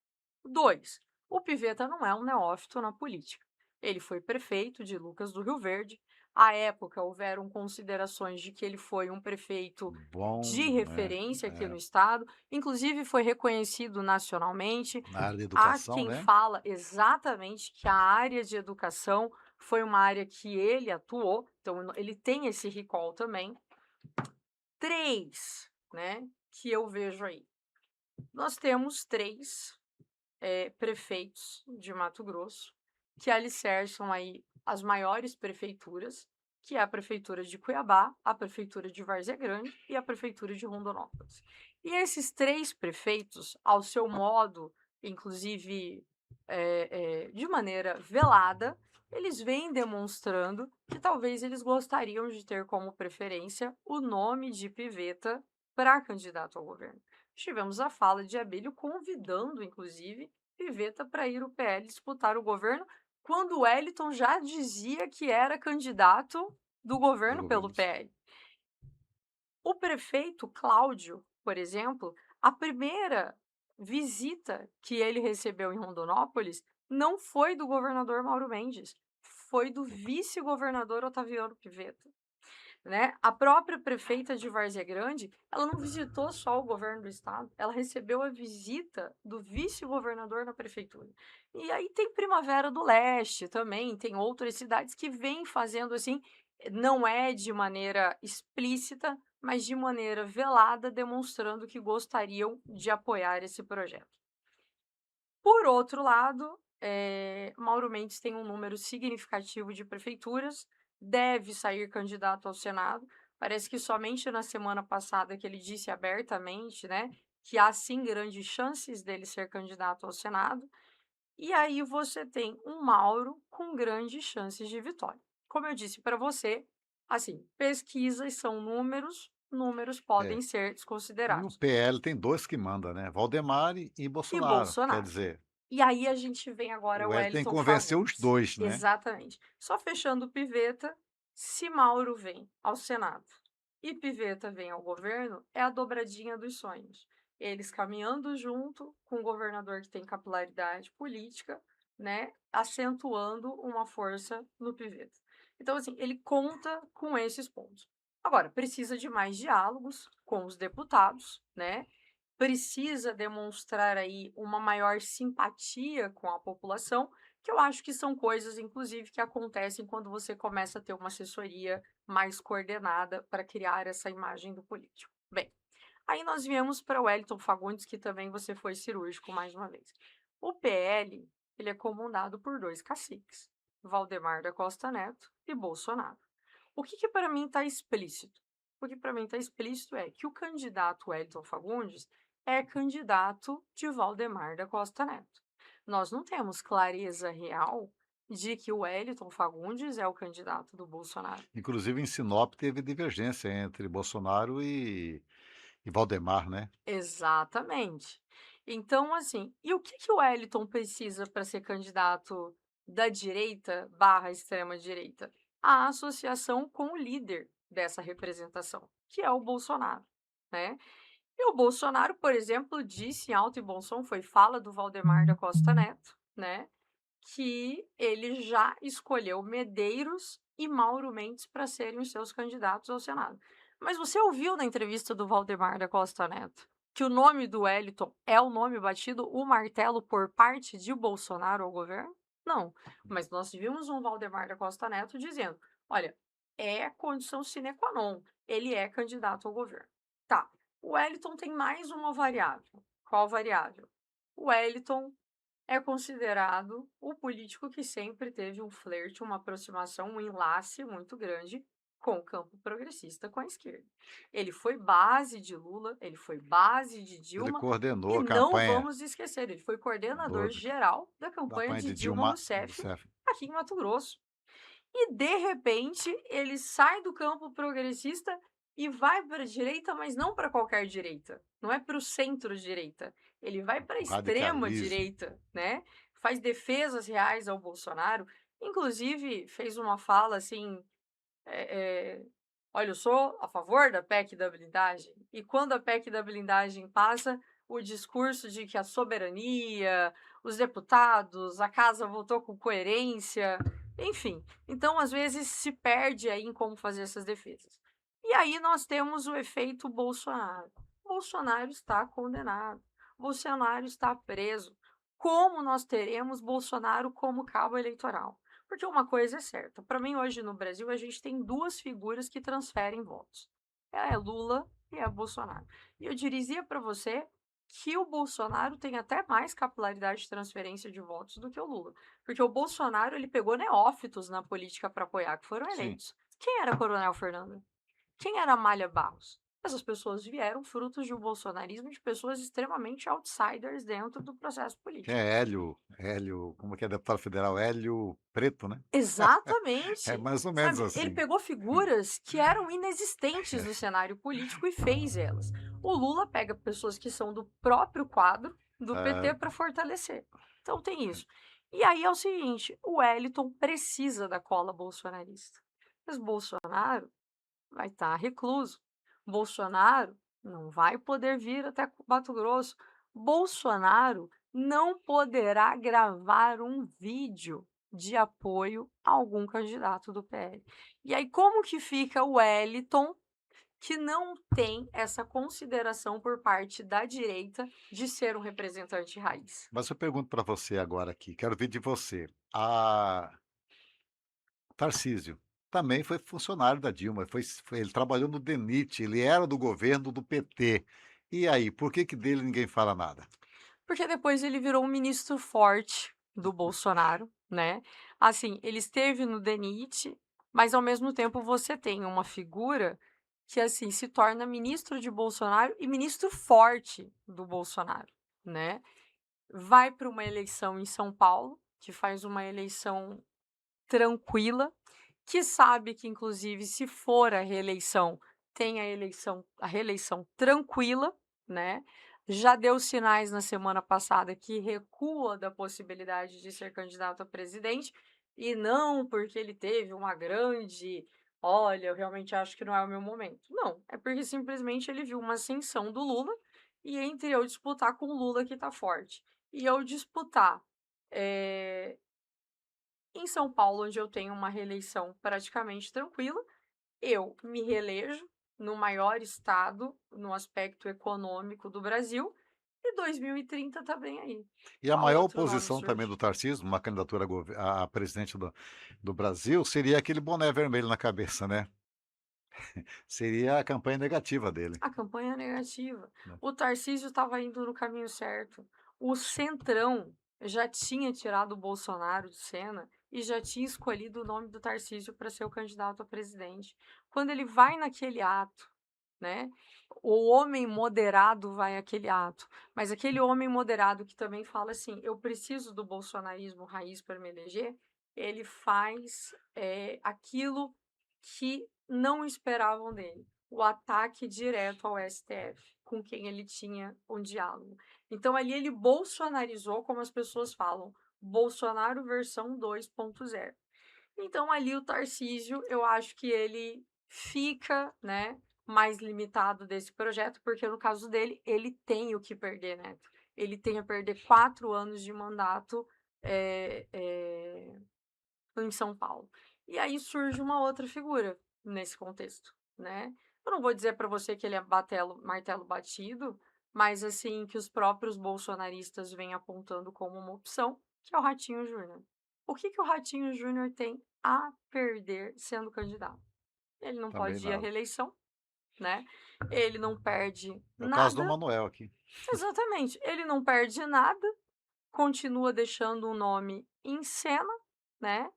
2, o Piveta não é um neófito na política. Ele foi prefeito de Lucas do Rio Verde. À época, houveram considerações de que ele foi um prefeito de Bom, né, referência aqui no estado, inclusive foi reconhecido nacionalmente. na área da Há educação, quem né, fala exatamente que a área de educação foi uma área que ele atuou, então ele tem esse recall também. 3, né, que eu vejo aí. Nós temos 3 prefeitos de Mato Grosso, que alicerçam aí as maiores prefeituras, que é a prefeitura de Cuiabá, a prefeitura de Várzea Grande e a prefeitura de Rondonópolis. E esses 3 prefeitos, ao seu modo, inclusive, de maneira velada, eles vêm demonstrando que talvez eles gostariam de ter como preferência o nome de Piveta para candidato ao governo. Tivemos a fala de Abílio convidando, inclusive, Piveta para ir o PL disputar o governo, quando o Wellington já dizia que era candidato do do governo pelo governo. PL. O prefeito Cláudio, por exemplo, a primeira visita que ele recebeu em Rondonópolis não foi do governador Mauro Mendes, foi do vice-governador Otaviano Pivetta. Né? A própria prefeita de Várzea Grande, ela não visitou só o governo do estado, ela recebeu a visita do vice-governador na prefeitura. E aí tem Primavera do Leste também, tem outras cidades que vêm fazendo assim, não é de maneira explícita, mas de maneira velada, demonstrando que gostariam de apoiar esse projeto. Por outro lado, Mauro Mendes tem um número significativo de prefeituras, deve sair candidato ao Senado. Parece que somente na semana passada que ele disse abertamente, né, que há sim grandes chances dele ser candidato ao Senado. E aí você tem um Mauro com grandes chances de vitória. Como eu disse para você, assim, pesquisas são números, números podem É. ser E o desconsiderados. PL tem 2 que manda, né, Valdemar e E Bolsonaro. Quer Bolsonaro. dizer, E aí a gente vem agora o o Hélio tem que Wellington convencer os Fagundes. 2, né. Exatamente. Só fechando o Piveta, se Mauro vem ao Senado e Piveta vem ao governo, é a dobradinha dos sonhos. Eles caminhando junto com o governador que tem capilaridade política, né, acentuando uma força no Piveta. Então, assim, ele conta com esses pontos. Agora, precisa de mais diálogos com os deputados, né? Precisa demonstrar aí uma maior simpatia com a população, que eu acho que são coisas, inclusive, que acontecem quando você começa a ter uma assessoria mais coordenada para criar essa imagem do político. Bem, aí nós viemos para o Wellington Fagundes, que também você foi cirúrgico mais uma vez. O PL, ele é comandado por dois caciques, Valdemar da Costa Neto e Bolsonaro. O que para mim está explícito? O que para mim está explícito é que o candidato Wellington Fagundes é candidato de Valdemar da Costa Neto. Nós não temos clareza real de que o Wellington Fagundes é o candidato do Bolsonaro. Inclusive em Sinop teve divergência entre Bolsonaro e Valdemar, né. Exatamente. Então, assim, e o que o Wellington precisa para ser candidato da direita barra extrema-direita? A associação com o líder dessa representação, que é o Bolsonaro, né? E o Bolsonaro, por exemplo, disse em alto e bom som, foi fala do Valdemar da Costa Neto, né? Que ele já escolheu Medeiros e Mauro Mendes para serem os seus candidatos ao Senado. Mas você ouviu na entrevista do Valdemar da Costa Neto que o nome do Wellington é o nome batido, o martelo, por parte de Bolsonaro ao governo? Não. Mas nós vimos um Valdemar da Costa Neto dizendo: olha, é condição sine qua non, ele é candidato ao governo. Tá. O Wellington tem mais uma variável. Qual variável? O Wellington é considerado o político que sempre teve um flerte, uma aproximação, um enlace muito grande com o campo progressista, com a esquerda. Ele foi base de Lula, ele foi base de Ele Dilma, coordenou e a não campanha vamos esquecer, ele foi coordenador do geral da da campanha campanha de de Dilma Dilma Rousseff Rousseff. aqui em Mato Grosso. E de repente ele sai do campo progressista e vai para a direita, mas não para qualquer direita, não é para o centro-direita, ele vai para a O radicalismo. extrema-direita, né? Faz defesas reais ao Bolsonaro, inclusive fez uma fala assim: olha, eu sou a favor da PEC da blindagem, e quando a PEC da blindagem passa, o discurso de que a soberania, os deputados, a casa votou com coerência, enfim. Então, às vezes, se perde aí em como fazer essas defesas. E aí nós temos o efeito Bolsonaro. Bolsonaro está condenado. Bolsonaro está preso. Como nós teremos Bolsonaro como cabo eleitoral? Porque uma coisa é certa, para mim hoje no Brasil a gente tem duas figuras que transferem votos. É Lula e é Bolsonaro. E eu diria para você que o Bolsonaro tem até mais capilaridade de transferência de votos do que o Lula. Porque o Bolsonaro, ele pegou neófitos na política para apoiar, que foram Sim. eleitos. Quem era Coronel Fernando? Quem era Amália Barros? Essas pessoas vieram frutos de um bolsonarismo de pessoas extremamente outsiders dentro do processo Que político. é Hélio, como é que é, deputado federal? Hélio Preto, né. É Exatamente. mais ou menos Sabe, ele assim. pegou figuras que eram inexistentes no cenário político e fez elas. O Lula pega pessoas que são do próprio quadro do Hã, PT para fortalecer. Então tem isso. E aí é o seguinte, o Wellington precisa da cola bolsonarista. Mas Bolsonaro vai estar recluso. Bolsonaro não vai poder vir até Mato Grosso. Bolsonaro não poderá gravar um vídeo de apoio a algum candidato do PL. E aí, como que fica o Wellington, que não tem essa consideração por parte da direita de ser um representante raiz? Mas eu pergunto para você agora aqui, quero ver de você. A Tarcísio também foi funcionário da Dilma, ele trabalhou no DENIT, ele era do governo do PT. E aí, por que que dele ninguém fala nada? Porque depois ele virou um ministro forte do Bolsonaro, né. Assim, ele esteve no DENIT, mas ao mesmo tempo você tem uma figura que, assim, se torna ministro de Bolsonaro e ministro forte do Bolsonaro, né. Vai para uma eleição em São Paulo, que faz uma eleição tranquila, que sabe que inclusive se for a reeleição, tem a reeleição tranquila, né, já deu sinais na semana passada que recua da possibilidade de ser candidato a presidente, e não porque ele teve uma grande: "Olha, eu realmente acho que não é o meu momento". Não, é porque simplesmente ele viu uma ascensão do Lula, e entre eu disputar com o Lula que tá forte, e eu disputar, eh em São Paulo, onde eu tenho uma reeleição praticamente tranquila, eu me reelejo no maior estado, no aspecto econômico do Brasil, e 2030 tá bem aí. E a Qual maior outro nome oposição também surge? do Tarcísio, numa candidatura a presidente do Brasil, seria aquele boné vermelho na cabeça, né. Seria a campanha negativa dele, A campanha negativa. né. O Tarcísio estava indo no caminho certo. O Centrão já tinha tirado o Bolsonaro de cena e já tinha escolhido o nome do Tarcísio para ser o candidato a presidente. Quando ele vai naquele ato, né? O homem moderado vai àquele ato, mas aquele homem moderado que também fala assim: eu preciso do bolsonarismo raiz para me eleger, ele faz aquilo que não esperavam dele, o ataque direto ao STF, com quem ele tinha um diálogo. Então ali ele bolsonarizou, como as pessoas falam, Bolsonaro versão 2.0. Então ali o Tarcísio, eu acho que ele fica, né, mais limitado desse projeto, porque no caso dele, ele tem o que perder, né? Ele tem a perder 4 anos de mandato, eh eh, em São Paulo. E aí surge uma outra figura nesse contexto, né. Eu não vou dizer para você que ele é martelo batido, mas assim, que os próprios bolsonaristas vêm apontando como uma opção, que é o Ratinho Júnior. O que que o Ratinho Júnior tem a perder sendo candidato? Ele não Também pode ir à nada. reeleição, né, ele não perde É o caso do nada, Manuel aqui. exatamente, ele não perde nada, continua deixando um nome em cena, né,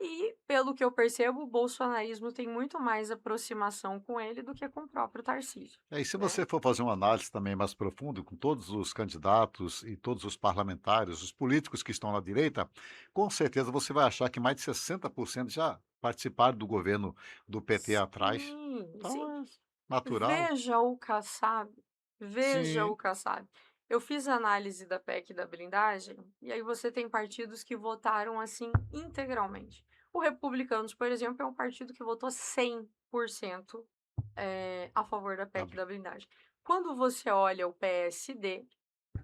e, pelo que eu percebo, o bolsonarismo tem muito mais aproximação com ele do que com o próprio Tarcísio, É, e se né. você for fazer uma análise também mais profunda, com todos os candidatos e todos os parlamentares, os políticos que estão na direita, com certeza você vai achar que mais de 60% já participaram do governo do PT atrás. Sim, sim. Então é natural. Veja o Kassab, veja o Sim, Kassab. Eu fiz a análise da PEC da blindagem, e aí você tem partidos que votaram, assim, integralmente. O Republicanos, por exemplo, é um partido que votou 100%, a favor da tá PEC da blindagem. Quando você olha o PSD,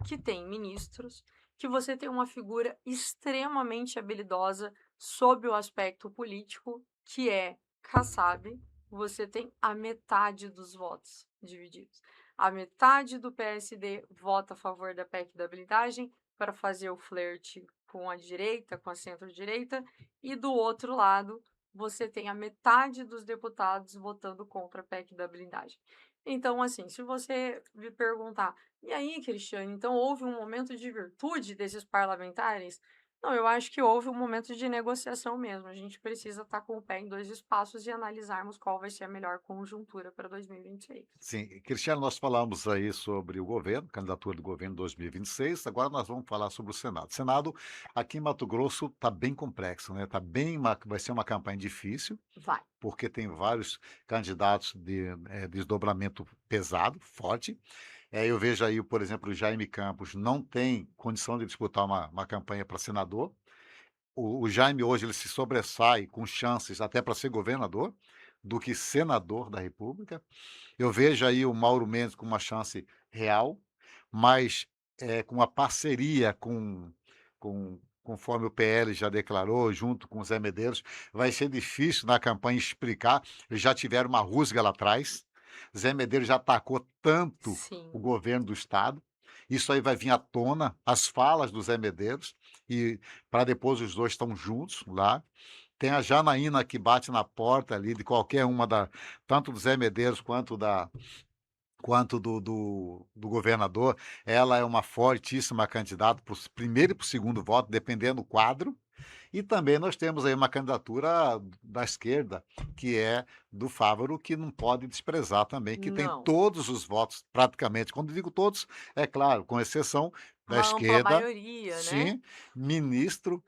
que tem ministros, que você tem uma figura extremamente habilidosa sob o aspecto político, que é Kassab, você tem a metade dos votos divididos. A metade do PSD vota a favor da PEC da blindagem para fazer o flerte com a direita, com a centro-direita, e do outro lado você tem a metade dos deputados votando contra a PEC da blindagem. Então, assim, se você me perguntar: "E aí, Cristiane, então houve um momento de virtude desses parlamentares?" Não, eu acho que houve um momento de negociação mesmo. A gente precisa estar com o pé em 2 espaços e analisarmos qual vai ser a melhor conjuntura para 2026. sim. Cristiano, nós falamos aí sobre o governo, candidatura do governo 2026. Agora nós vamos falar sobre o Senado. Senado, aqui em Mato Grosso, está bem complexo, né? Vai ser uma campanha difícil, Vai. porque tem vários candidatos de desdobramento pesado, forte. Eu vejo aí, por exemplo, o Jaime Campos não tem condição de disputar uma campanha para senador. O Jaime hoje ele se sobressai com chances até para ser governador, do que senador da República. Eu vejo aí o Mauro Mendes com uma chance real, mas, com uma parceria conforme o PL já declarou, junto com o Zé Medeiros, vai ser difícil na campanha explicar, eles já tiveram uma rusga lá atrás, Zé Medeiros já atacou tanto o Sim, governo do estado, isso aí vai vir à tona, as falas do Zé Medeiros, e para depois os 2 estão juntos lá. Tem a Janaína que bate na porta ali de qualquer uma da tanto do Zé Medeiros quanto do governador, ela é uma fortíssima candidata para o primeiro e para o segundo voto, dependendo do quadro. E também nós temos aí uma candidatura da esquerda, que é do Fávaro, que não pode desprezar também, que tem não, todos os votos, praticamente. Quando digo todos, é claro, com exceção da uma ampla esquerda, maioria, né. sim, ministro,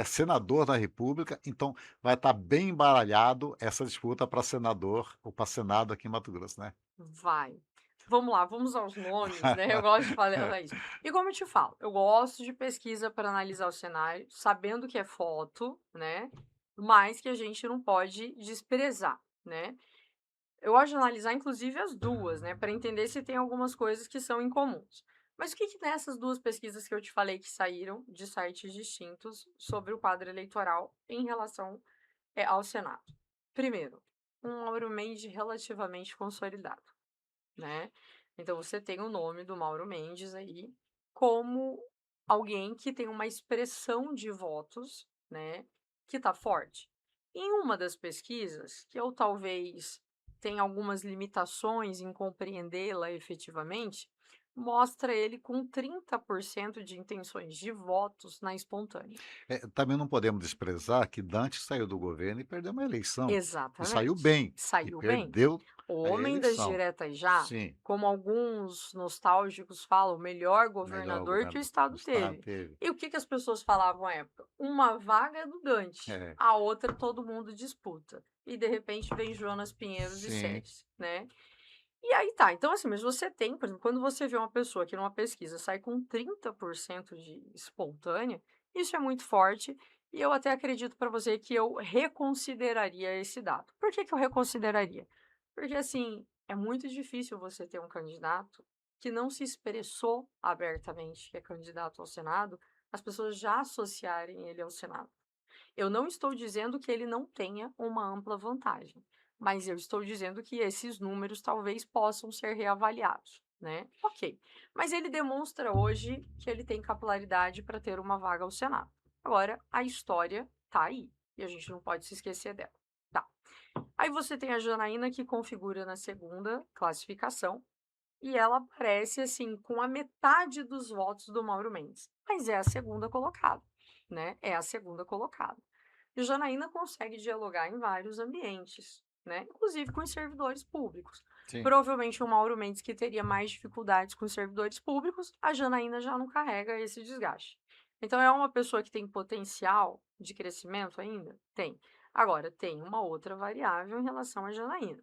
senador da República, então vai estar bem embaralhado essa disputa para senador ou para senado aqui em Mato Grosso, né. Vai. Vamos lá, vamos aos nomes, né, eu gosto de falar isso. E como eu te falo, eu gosto de pesquisa para analisar o cenário, sabendo que é foto, né, mas que a gente não pode desprezar, né. Eu gosto de analisar inclusive as 2, né, para entender se tem algumas coisas que são incomuns. Mas o que que nessas 2 pesquisas que eu te falei que saíram de sites distintos sobre o quadro eleitoral em relação, ao Senado? Primeiro, um Mauro Mendes relativamente consolidado, né. Então você tem o nome do Mauro Mendes aí como alguém que tem uma expressão de votos, né, que tá forte. Em uma das pesquisas, que eu talvez tenha algumas limitações em compreendê-la efetivamente, mostra ele com 30% de intenções de votos na espontânea. Também não podemos desprezar que Dante saiu do governo e perdeu uma eleição, e saiu Exatamente. bem, e Saiu bem. perdeu O a homem das eleição. diretas já, Sim, como alguns nostálgicos falam, o melhor melhor governador que o governador do estado estado teve. teve. E o que que as pessoas falavam à época? Uma vaga é do Dante, É, a outra todo mundo disputa. E de repente vem Jonas Pinheiros e sim. Seles, né? E aí tá, então assim, mas você tem, por exemplo, quando você vê uma pessoa que numa pesquisa sai com 30% de espontânea, isso é muito forte e eu até acredito para você que eu reconsideraria esse dado. Por que que eu reconsideraria? Porque assim, é muito difícil você ter um candidato que não se expressou abertamente que é candidato ao Senado, as pessoas já associarem ele ao Senado. Eu não estou dizendo que ele não tenha uma ampla vantagem, mas eu estou dizendo que esses números talvez possam ser reavaliados, né? Ok. Mas ele demonstra hoje que ele tem capilaridade para ter uma vaga ao Senado. Agora, a história tá aí e a gente não pode se esquecer dela. Tá. Aí você tem a Janaína que configura na segunda classificação e ela aparece assim com a metade dos votos do Mauro Mendes, mas é a segunda colocada, né? É a segunda colocada. E Janaína consegue dialogar em vários ambientes, né? Inclusive com os servidores públicos. Sim. Provavelmente o Mauro Mendes, que teria mais dificuldades com os servidores públicos, a Janaína já não carrega esse desgaste. Então é uma pessoa que tem potencial de crescimento ainda? Tem. Agora, tem uma outra variável em relação à Janaína.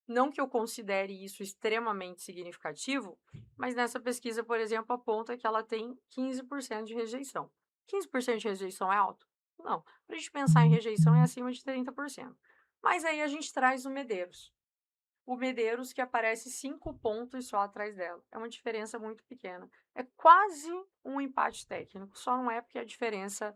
Não que eu considere isso extremamente significativo, mas nessa pesquisa, por exemplo, aponta que ela tem 15% de rejeição. 15% de rejeição é alto? Não. Para a gente pensar em rejeição, é acima de 30%. Mas aí a gente traz o Medeiros. O Medeiros que aparece 5 pontos só atrás dela. É uma diferença muito pequena. É quase um empate técnico, só não é porque a diferença,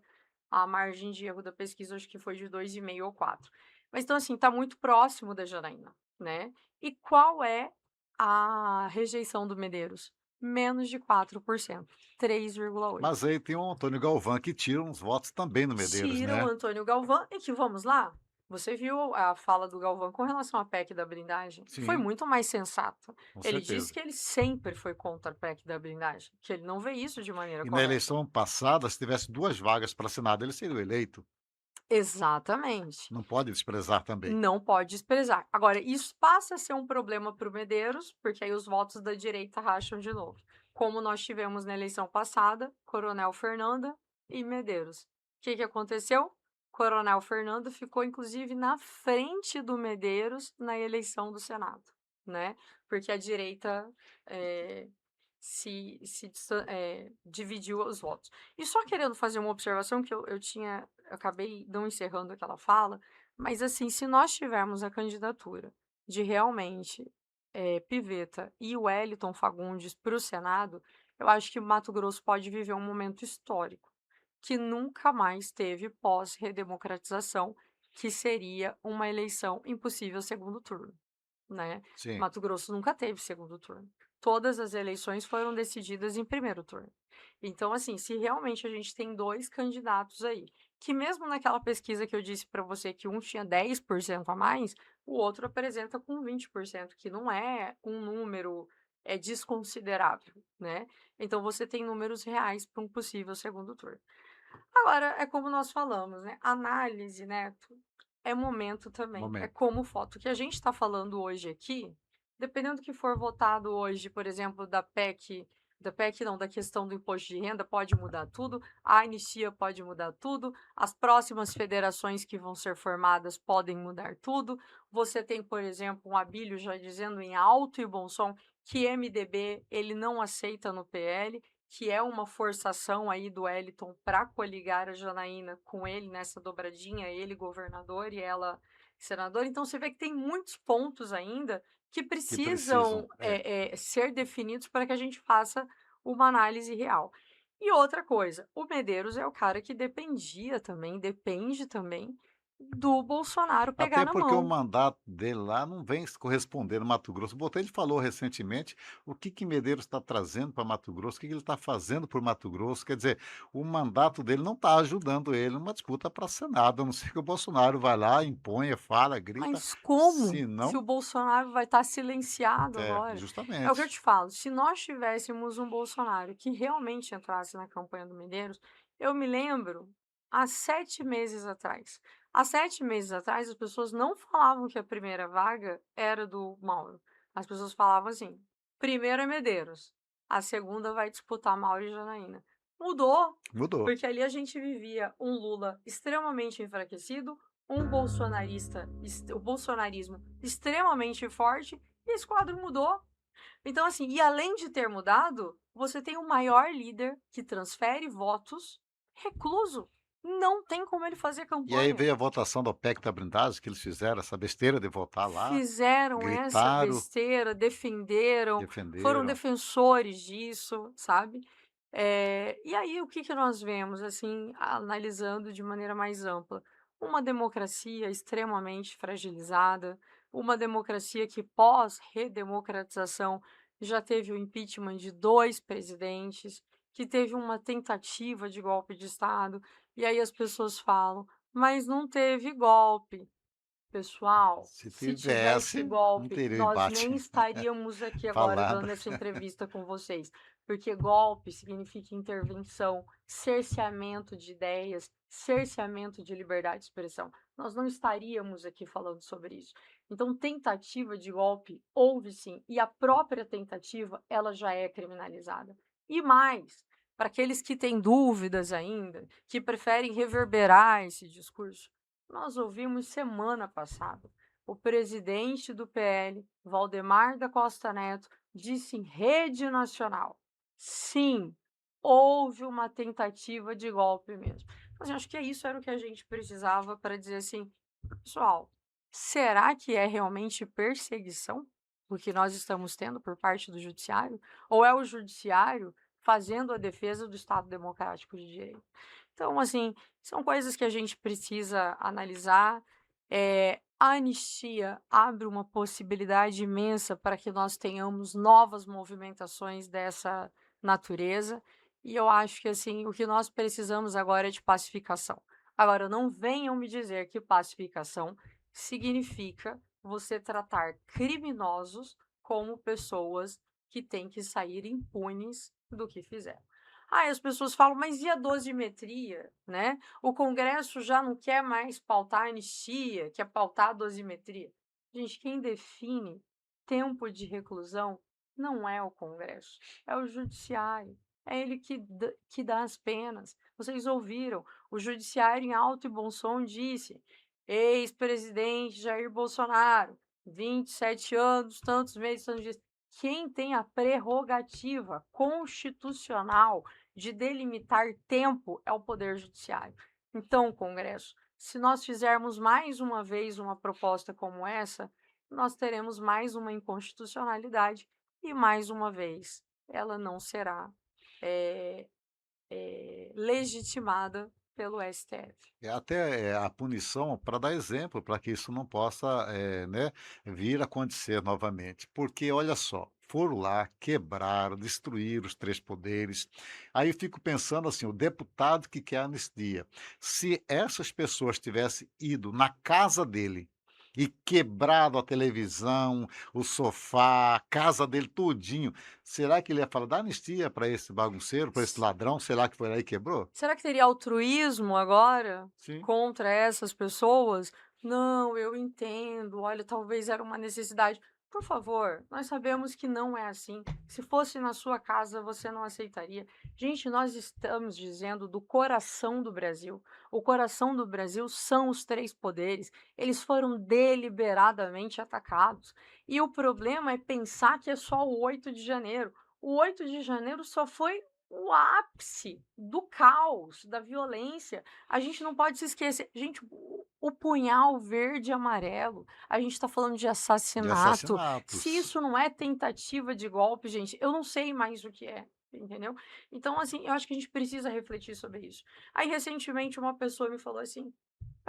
a margem de erro da pesquisa, acho que foi de 2,5 ou 4. Mas então, assim, está muito próximo da Janaína, né? E qual é a rejeição do Medeiros? Menos de 4%, 3,8%. Mas aí tem o Antônio Galvão que tira uns votos também no Medeiros, Tira o né. Antônio Galvão e que vamos lá, você viu a fala do Galvão com relação à PEC da blindagem? Foi Sim, muito mais sensata. com Ele disse certeza. que ele sempre foi contra a PEC da blindagem, que ele não vê isso de maneira E na correta. eleição passada, se tivesse 2 vagas para Senado, ele seria o eleito, Exatamente. não pode desprezar também. Não pode desprezar. Agora, isso passa a ser um problema para o Medeiros, porque aí os votos da direita racham de novo. Como nós tivemos na eleição passada, Coronel Fernanda e Medeiros. O que que aconteceu? Coronel Fernando ficou, inclusive, na frente do Medeiros na eleição do Senado, né? Porque a direita dividiu os votos. E só querendo fazer uma observação que eu acabei não encerrando aquela fala, Mas assim, se nós tivermos a candidatura de realmente, Piveta e o Wellington Fagundes para o Senado, eu acho que o Mato Grosso pode viver um momento histórico, que nunca mais teve pós-redemocratização, que seria uma eleição impossível segundo turno, né. Sim. Mato Grosso nunca teve segundo turno. Todas as eleições foram decididas em primeiro turno. Então, assim, se realmente a gente tem 2 candidatos aí, que mesmo naquela pesquisa que eu disse para você que um tinha 10% a mais, o outro apresenta com 20%, que não é um número, desconsiderável, né. Então você tem números reais para um possível segundo turno. Agora, é como nós falamos, né, análise, né, é momento também, é Momento. como foto. O que a gente está falando hoje aqui, dependendo do que for votado hoje, por exemplo, da PEC não, da questão do imposto de renda, pode mudar tudo, a anistia pode mudar tudo, as próximas federações que vão ser formadas podem mudar tudo. Você tem, por exemplo, um Abílio já dizendo em alto e bom som que MDB ele não aceita no PL, que é uma forçação aí do Wellington para coligar a Janaína com ele nessa dobradinha, ele governador e ela senadora. Então você vê que tem muitos pontos ainda que Que precisam. precisam É. ser definidos para que a gente faça uma análise real. E outra coisa, o Medeiros é o cara que dependia também, depende também do Bolsonaro pegar Até na porque o mão. mandato dele lá não vem se corresponder no Mato Grosso. O Botelho falou recentemente o que Medeiros está trazendo para Mato Grosso, o que ele está fazendo por Mato Grosso. Quer dizer, o mandato dele não está ajudando ele numa disputa para Senado, a não ser que o Bolsonaro vai lá, imponha, fala, grita, Mas como? se Se o não, Bolsonaro vai estar silenciado agora? É o que eu justamente. te falo, se nós tivéssemos um Bolsonaro que realmente entrasse na campanha do Medeiros, eu me lembro há 7 meses atrás. Há 7 meses atrás, as pessoas não falavam que a primeira vaga era do Mauro. As pessoas falavam assim: primeiro é Medeiros, a segunda vai disputar Mauro e Janaína. Mudou, Mudou. porque ali a gente vivia um Lula extremamente enfraquecido, um bolsonarista, o bolsonarismo extremamente forte, e esse quadro mudou. Então, assim, e além de ter mudado, você tem o maior líder que transfere votos recluso. Não tem como ele fazer E aí campanha. veio a votação do PEC da blindagem, que eles fizeram essa besteira de votar lá, Fizeram essa gritaram, besteira, defenderam, foram defenderam. defensores disso, sabe. E aí o que que nós vemos, assim, analisando de maneira mais ampla? Uma democracia extremamente fragilizada, uma democracia que pós-redemocratização já teve o impeachment de 2 presidentes, que teve uma tentativa de golpe de estado, e aí as pessoas falam: "Mas não teve golpe". Pessoal, Se se tivesse tivesse, não golpe, teria o nós nem embate estaríamos aqui agora falado. dando essa entrevista com vocês, porque golpe significa intervenção, cerceamento de ideias, cerceamento de liberdade de expressão. Nós não estaríamos aqui falando sobre isso. Então, tentativa de golpe houve sim, e a própria tentativa, ela já é criminalizada. E mais, para aqueles que têm dúvidas ainda, que preferem reverberar esse discurso, nós ouvimos semana passada. O presidente do PL, Valdemar da Costa Neto, disse em rede nacional: sim, houve uma tentativa de golpe mesmo. Então, assim, acho que isso era o que a gente precisava para dizer assim, pessoal, será que é realmente perseguição o que nós estamos tendo por parte do judiciário? Ou é o judiciário fazendo a defesa do Estado Democrático de Direito? Então, assim, são coisas que a gente precisa analisar. A anistia abre uma possibilidade imensa para que nós tenhamos novas movimentações dessa natureza, e eu acho que, assim, o que nós precisamos agora é de pacificação. Agora, não venham me dizer que pacificação significa você tratar criminosos como pessoas que têm que sair impunes do que fizeram. Aí as pessoas falam: "Mas e a dosimetria?", né. O Congresso já não quer mais pautar a anistia, quer pautar a dosimetria. Gente, quem define tempo de reclusão não é o Congresso, é o Judiciário. É ele que dá as penas. Vocês ouviram, o Judiciário em alto e bom som disse: "Ex-presidente Jair Bolsonaro, 27 anos, tantos meses, tantos dias". Quem tem a prerrogativa constitucional de delimitar tempo é o Poder Judiciário. Então, Congresso, se nós fizermos mais uma vez uma proposta como essa, nós teremos mais uma inconstitucionalidade e mais uma vez ela não será, eh legitimada pelo STF. É até, a punição para dar exemplo, para que isso não possa, né, vir a acontecer novamente. Porque olha só, foram lá, quebraram, destruíram os 3 poderes. Aí eu fico pensando assim, o deputado que quer anistia, se essas pessoas tivessem ido na casa dele e quebrado a televisão, o sofá, a casa dele tudinho, será que ele ia falar: "Dá anistia para esse bagunceiro, para esse S ladrão", será que foi lá e quebrou? Será que teria altruísmo agora Sim. contra essas pessoas? "Não, eu entendo, olha, talvez era uma necessidade". Por favor, nós sabemos que não é assim. Se fosse na sua casa, você não aceitaria. Gente, nós estamos dizendo do coração do Brasil. O coração do Brasil são os 3 poderes. Eles foram deliberadamente atacados. E o problema é pensar que é só o 8 de janeiro. O 8 de janeiro só foi o ápice do caos, da violência. A gente não pode se esquecer. Gente, o punhal verde e amarelo, a gente está falando de De assassinato. Se assassinatos. isso não é tentativa de golpe, gente, eu não sei mais o que é. Entendeu? Então, assim, eu acho que a gente precisa refletir sobre isso. Aí, recentemente, uma pessoa me falou assim: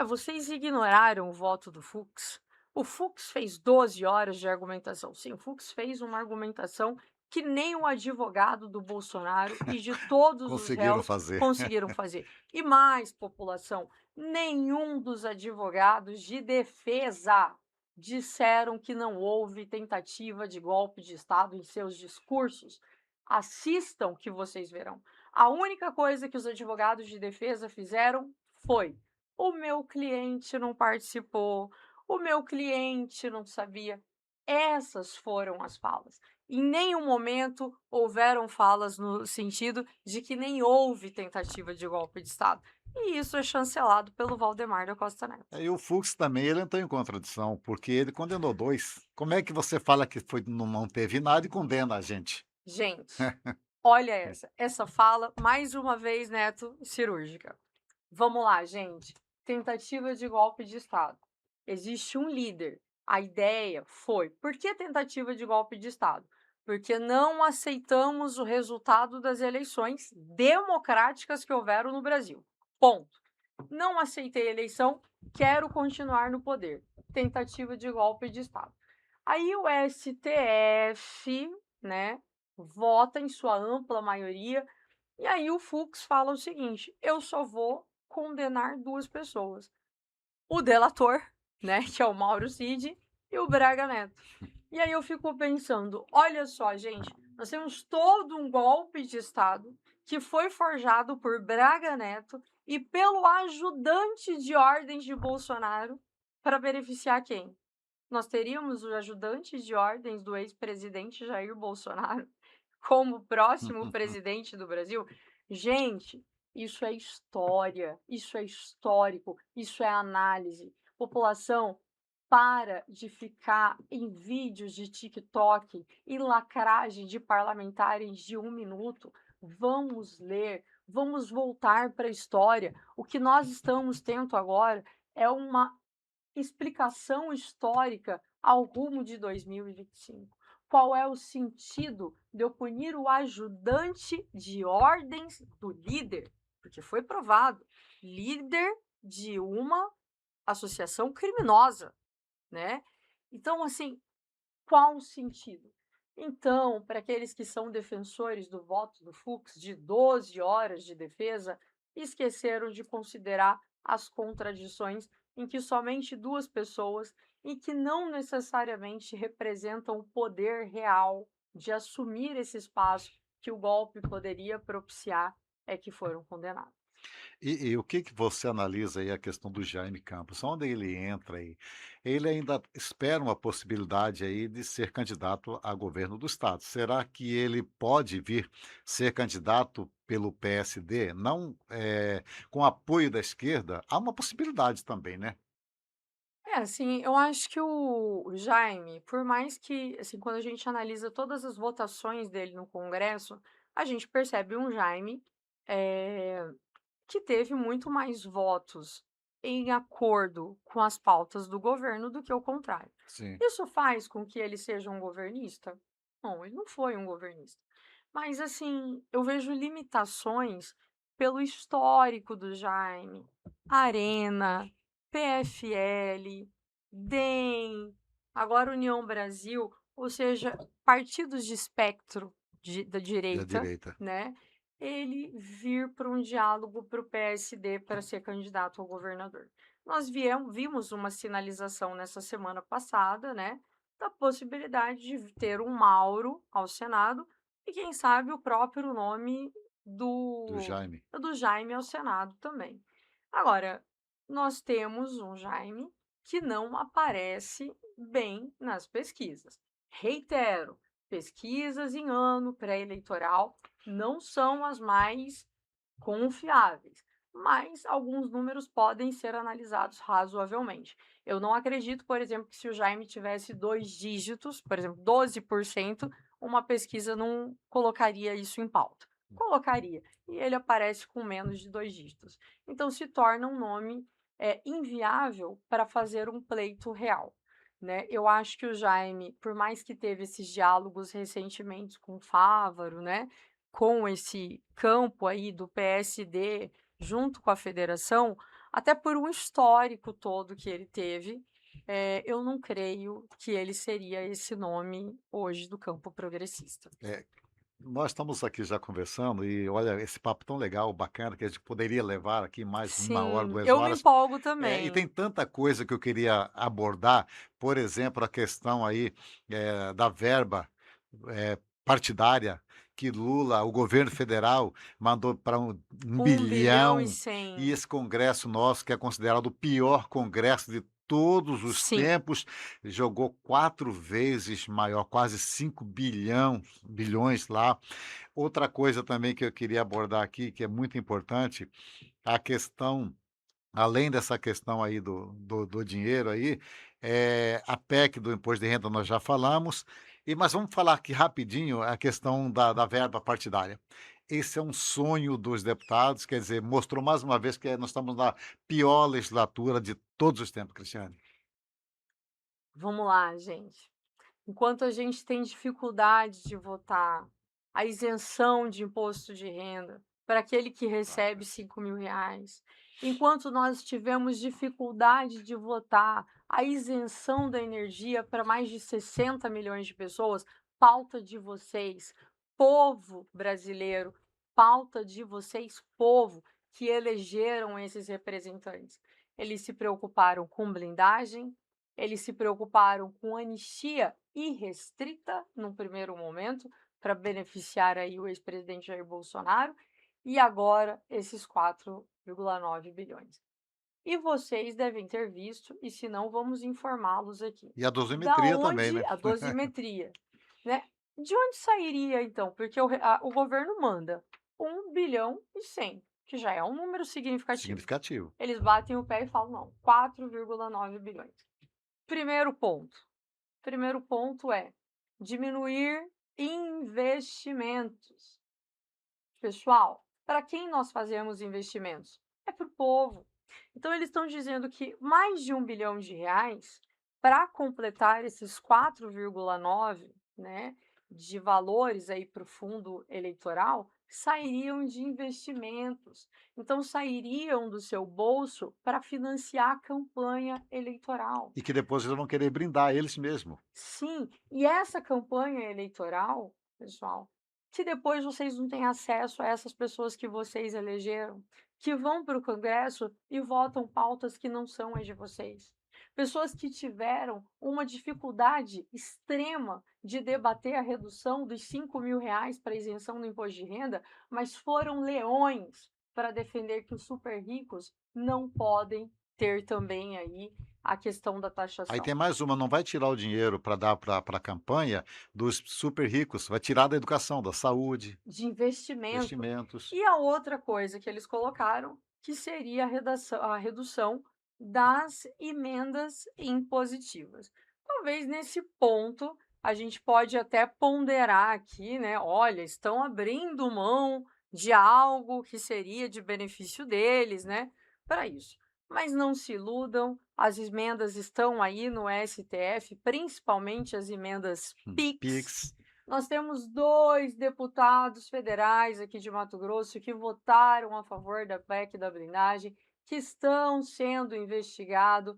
vocês ignoraram o voto do Fux? O Fux fez 12 horas de argumentação. Sim, o Fux fez uma argumentação que nem o advogado do Bolsonaro e de todos os Conseguiram réus fazer. conseguiram fazer. E mais, população, nenhum dos advogados de defesa disseram que não houve tentativa de golpe de Estado em seus discursos. Assistam que vocês verão. A única coisa que os advogados de defesa fizeram foi: o meu cliente não participou, o meu cliente não sabia. Essas foram as falas. Em nenhum momento houveram falas no sentido de que nem houve tentativa de golpe de Estado. E isso é chancelado pelo Valdemar da Costa Neto. E o Fux também, ele entrou em contradição, porque ele condenou 2. Como é que você fala que foi não teve nada e condena a gente? Gente, olha essa fala, mais uma vez, Neto, cirúrgica. Vamos lá, gente. Tentativa de golpe de Estado. Existe um líder. A ideia foi: por que tentativa de golpe de Estado? Porque não aceitamos o resultado das eleições democráticas que houveram no Brasil. Ponto. Não aceitei a eleição, quero continuar no poder. Tentativa de golpe de Estado. Aí o STF, né, vota em sua ampla maioria e aí o Fux fala o seguinte: eu só vou condenar 2 pessoas, o delator, né, que é o Mauro Cid, e o Braga Neto. E aí eu fico pensando, olha só, gente, nós temos todo um golpe de Estado que foi forjado por Braga Neto e pelo ajudante de ordens de Bolsonaro para beneficiar quem? Nós teríamos o ajudante de ordens do ex-presidente Jair Bolsonaro como próximo presidente do Brasil. Gente, isso é história, isso é histórico, isso é análise. População, para de ficar em vídeos de TikTok e lacragem de parlamentares de 1 minuto. Vamos ler, vamos voltar para a história. O que nós estamos tendo agora é uma explicação histórica ao rumo de 2025. Qual é o sentido de eu punir o ajudante de ordens do líder? Porque foi provado, líder de uma associação criminosa, né? Então, assim, qual o sentido? Então, para aqueles que são defensores do voto do Fux de 12 horas de defesa, esqueceram de considerar as contradições em que somente 2 pessoas e que não necessariamente representam o poder real de assumir esse espaço que o golpe poderia propiciar é que foram condenados. E o que você analisa aí a questão do Jaime Campos? Onde ele entra aí? Ele ainda espera uma possibilidade aí de ser candidato a governo do estado. Será que ele pode vir ser candidato pelo PSD? Não, com apoio da esquerda? Há uma possibilidade também, né? É, assim, eu acho que o Jaime, por mais que, assim, quando a gente analisa todas as votações dele no Congresso, a gente percebe um Jaime, eh, que teve muito mais votos em acordo com as pautas do governo do que o contrário. Sim, Isso faz com que ele seja um governista? Não, ele não foi um governista. Mas, assim, eu vejo limitações pelo histórico do Jaime, Arena, PFL, DEM, agora União Brasil, ou seja, partidos de espectro da da direita, direita. né? Ele vir para um diálogo para o PSD para ser candidato ao governador. Nós vimos uma sinalização nessa semana passada, né, da possibilidade de ter um Mauro ao Senado e quem sabe o próprio nome Do do Jaime. do Jaime ao Senado também. Agora, nós temos um Jaime que não aparece bem nas pesquisas. Reitero, pesquisas em ano pré-eleitoral não são as mais confiáveis, mas alguns números podem ser analisados razoavelmente. Eu não acredito, por exemplo, que se o Jaime tivesse 2 dígitos, por exemplo, 12%, uma pesquisa não colocaria isso em pauta. Colocaria, e ele aparece com menos de 2 dígitos. Então se torna um nome, inviável para fazer um pleito real, né. Eu acho que o Jaime, por mais que teve esses diálogos recentemente com o Fávaro, né, com esse campo aí do PSD junto com a federação, até por um histórico todo que ele teve, eu não creio que ele seria esse nome hoje do campo progressista. É, nós estamos aqui já conversando e olha, esse papo tão legal, bacana, que a gente poderia levar aqui mais 1 hora, Sim, 2 eu me horas. empolgo E tem também. tanta coisa que eu queria abordar, por exemplo, a questão aí, da verba, partidária que Lula, o governo federal, mandou para um 1 bilhão e bilhão, e 100. esse congresso nosso, que é considerado o pior congresso de todos os Sim, tempos, jogou 4 vezes maior, quase 5 bilhões lá. Outra coisa também que eu queria abordar aqui, que é muito importante, a questão. Além dessa questão aí do dinheiro aí, a PEC do imposto de renda nós já falamos, mas vamos falar aqui rapidinho a questão da verba partidária. Esse é um sonho dos deputados, quer dizer, mostrou mais uma vez que nós estamos na pior legislatura de todos os tempos, Cristiane. vamos lá, gente. Enquanto a gente tem dificuldade de votar a isenção de imposto de renda para aquele que recebe R$ 5.000, enquanto nós tivemos dificuldade de votar a isenção da energia para mais de 60 milhões de pessoas, pauta de vocês, povo brasileiro, pauta de vocês, povo, que elegeram esses representantes. Eles se preocuparam com blindagem, eles se preocuparam com anistia irrestrita, num primeiro momento, para beneficiar aí o ex-presidente Jair Bolsonaro, e agora esses 4,9 bilhões. E vocês devem ter visto, e se não, vamos informá-los aqui. E a Da dosimetria também, onde né. a dosimetria, né? De onde sairia então? Porque o governo manda 1,1 bilhão, que já é um número significativo. Significativo. Eles batem o pé e falam: não, 4,9 bilhões. Primeiro ponto. Primeiro ponto é diminuir investimentos. Pessoal, para quem nós fazemos investimentos? É para o povo. Então, eles estão dizendo que mais de R$ 1 bilhão, para completar esses 4,9, né, de valores aí para o fundo eleitoral, sairiam de investimentos. Então, sairiam do seu bolso para financiar a campanha eleitoral. E que depois eles vão querer brindar eles mesmos. Sim, e essa campanha eleitoral, pessoal, que depois vocês não têm acesso a essas pessoas que vocês elegeram, que vão para o Congresso e votam pautas que não são as de vocês. Pessoas que tiveram uma dificuldade extrema de debater a redução dos R$ 5.000 para isenção do imposto de renda, mas foram leões para defender que os super ricos não podem ter também aí a questão da Aí taxação. tem mais uma, não vai tirar o dinheiro para dar para a campanha dos super ricos, vai tirar da educação, da saúde, De investimento. investimentos. E a outra coisa que eles colocaram, que seria a redução das emendas impositivas. Talvez nesse ponto a gente pode até ponderar aqui, né? Olha, estão abrindo mão de algo que seria de benefício deles, né? Para isso. Mas não se iludam, as emendas estão aí no STF, principalmente as emendas PIX. Pix, Nós temos 2 deputados federais aqui de Mato Grosso que votaram a favor da PEC da blindagem, que estão sendo investigados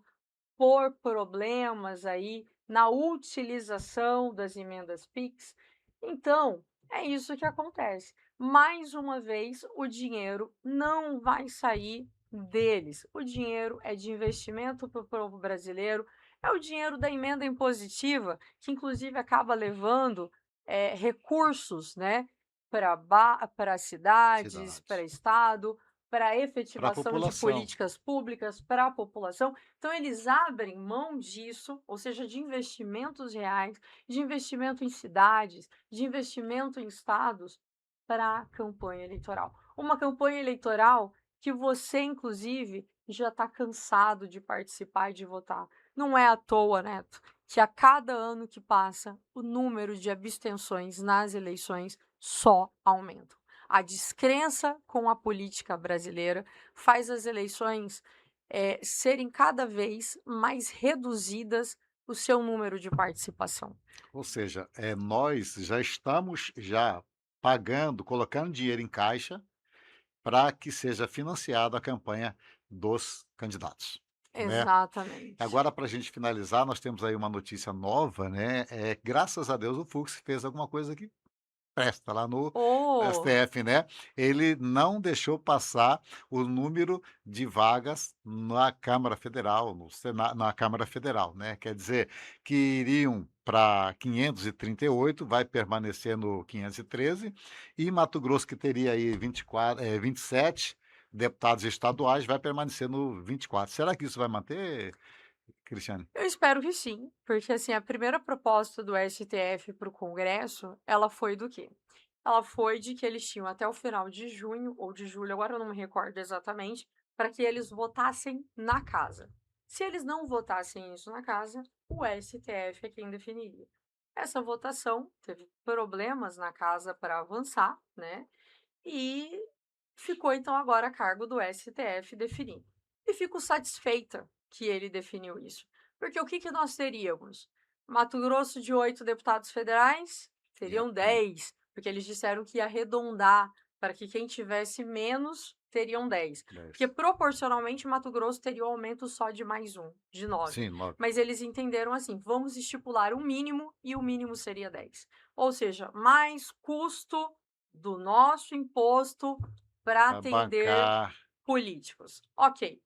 por problemas aí na utilização das emendas PIX. Então, é isso que acontece. Mais uma vez, o dinheiro não vai sair deles. O dinheiro é de investimento para o povo brasileiro, é o dinheiro da emenda impositiva, que inclusive acaba levando recursos, né, para cidades, para cidade. estado, para a Para a efetivação de população. políticas públicas para a população. Então, eles abrem mão disso, ou seja, de investimentos reais, de investimento em cidades, de investimento em estados, para a campanha eleitoral. Uma campanha eleitoral que você, inclusive, já está cansado de participar e de votar. Não é à toa, Neto, que a cada ano que passa, o número de abstenções nas eleições só aumenta. A descrença com a política brasileira faz as eleições serem cada vez mais reduzidas o seu número de participação. Ou seja, nós já estamos já pagando, colocando dinheiro em caixa para que seja financiada a campanha dos candidatos, né. Exatamente. Agora para a gente finalizar, nós temos aí uma notícia nova, né, graças a Deus o Fux fez alguma coisa que presta lá no Oh, STF, né. Ele não deixou passar o número de vagas na Câmara Federal, no Sena na Câmara Federal, né. Quer dizer, que iriam para 538, vai permanecer no 513, e Mato Grosso, que teria aí 27 deputados estaduais, vai permanecer no 24. Será que isso vai manter, Cristiane? eu espero que sim, porque assim, a primeira proposta do STF para o Congresso, ela foi do quê? Ela foi de que eles tinham até o final de junho ou de julho, agora eu não me recordo exatamente, para que eles votassem na casa. Se eles não votassem isso na casa, o STF é quem definiria. Essa votação teve problemas na casa para avançar, né? E ficou então agora a cargo do STF definir. E fico satisfeita que ele definiu isso, porque o que que nós teríamos? Mato Grosso de 8 deputados federais, É, teriam 10, porque eles disseram que ia arredondar para que quem tivesse menos teriam 10, porque 10. proporcionalmente Mato Grosso teria um aumento só de mais um, de 9. Sim, 9. Mas eles entenderam assim: vamos estipular um mínimo e o mínimo seria 10. Ou seja, mais custo do nosso imposto para Pra atender bancar. políticos. Ok.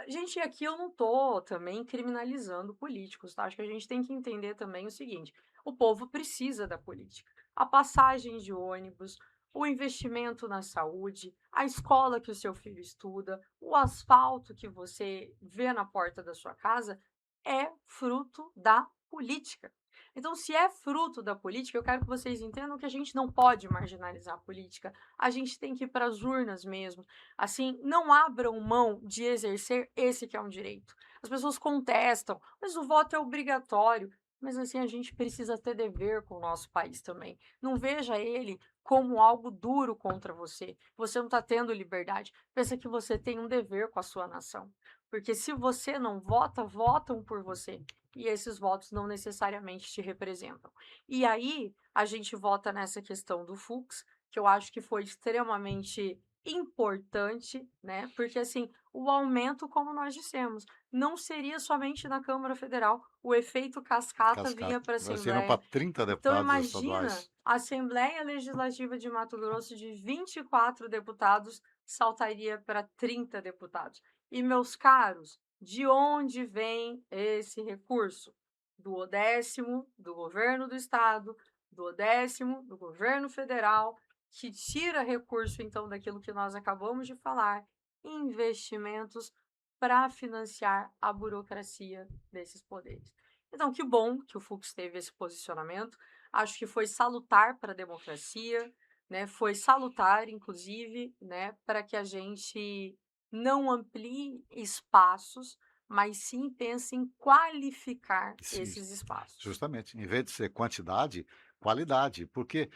Gente, aqui eu não tô também criminalizando políticos, tá? Acho que a gente tem que entender também o seguinte: o povo precisa da política. A passagem de ônibus, o investimento na saúde, a escola que o seu filho estuda, o asfalto que você vê na porta da sua casa é fruto da política. Então, se é fruto da política, eu quero que vocês entendam que a gente não pode marginalizar a política. A gente tem que ir para as urnas mesmo. Assim, não abram mão de exercer esse que é um direito. As pessoas contestam, mas o voto é obrigatório. Mas assim, a gente precisa ter dever com o nosso país também. Não veja ele como algo duro contra você. Você não está tendo liberdade. Pensa que você tem um dever com a sua nação. Porque se você não vota, votam por você. E esses votos não necessariamente te representam. E aí, a gente vota nessa questão do Fux, que eu acho que foi extremamente importante, né? Porque assim, o aumento, como nós dissemos, não seria somente na Câmara Federal, o efeito cascata vinha Cascata. para a Vai ser para Assembleia. 30 Então deputados imagina estaduais. a Assembleia Legislativa de Mato Grosso de 24 deputados saltaria para 30 deputados. E meus caros, de onde vem esse recurso? Do 10º do governo do estado, do 10º do governo federal, que tira recurso então daquilo que nós acabamos de falar, investimentos para financiar a burocracia desses poderes. Então, que bom que o Fux teve esse posicionamento. Acho que foi salutar para a democracia, né? Foi salutar, inclusive, né, para que a gente não amplie espaços, mas sim pense em qualificar Sim, esses espaços. justamente. Em vez de ser quantidade, qualidade, porque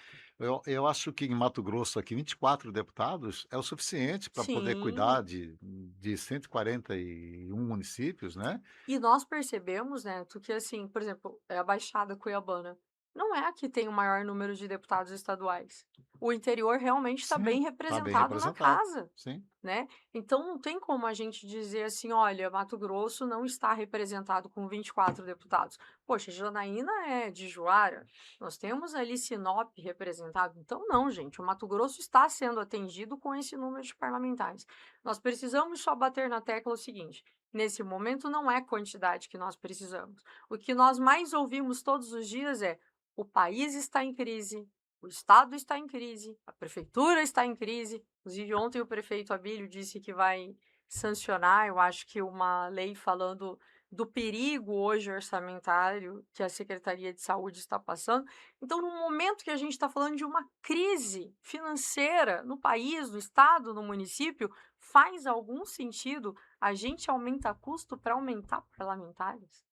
eu acho que em Mato Grosso aqui 24 deputados é o suficiente para poder cuidar Sim. de 141 municípios, né. E nós percebemos, Neto, que assim, por exemplo, a Baixada Cuiabana não é a que tem o maior número de deputados estaduais. O interior realmente está Sim, bem está bem representado na representado. casa, Sim, né? Então não tem como a gente dizer assim, olha, Mato Grosso não está representado com 24 deputados. Poxa, Janaína é de Juara, nós temos ali Sinop representado. Então não, gente, o Mato Grosso está sendo atendido com esse número de parlamentares. Nós precisamos só bater na tecla o seguinte: nesse momento não é quantidade que nós precisamos. O que nós mais ouvimos todos os dias é: o país está em crise, o estado está em crise, a prefeitura está em crise. Inclusive, ontem o prefeito Abílio disse que vai sancionar, eu acho que uma lei falando do perigo hoje orçamentário que a Secretaria de Saúde está passando. Então, no momento que a gente está falando de uma crise financeira no país, no estado, no município, faz algum sentido a gente aumentar custo para aumentar parlamentares?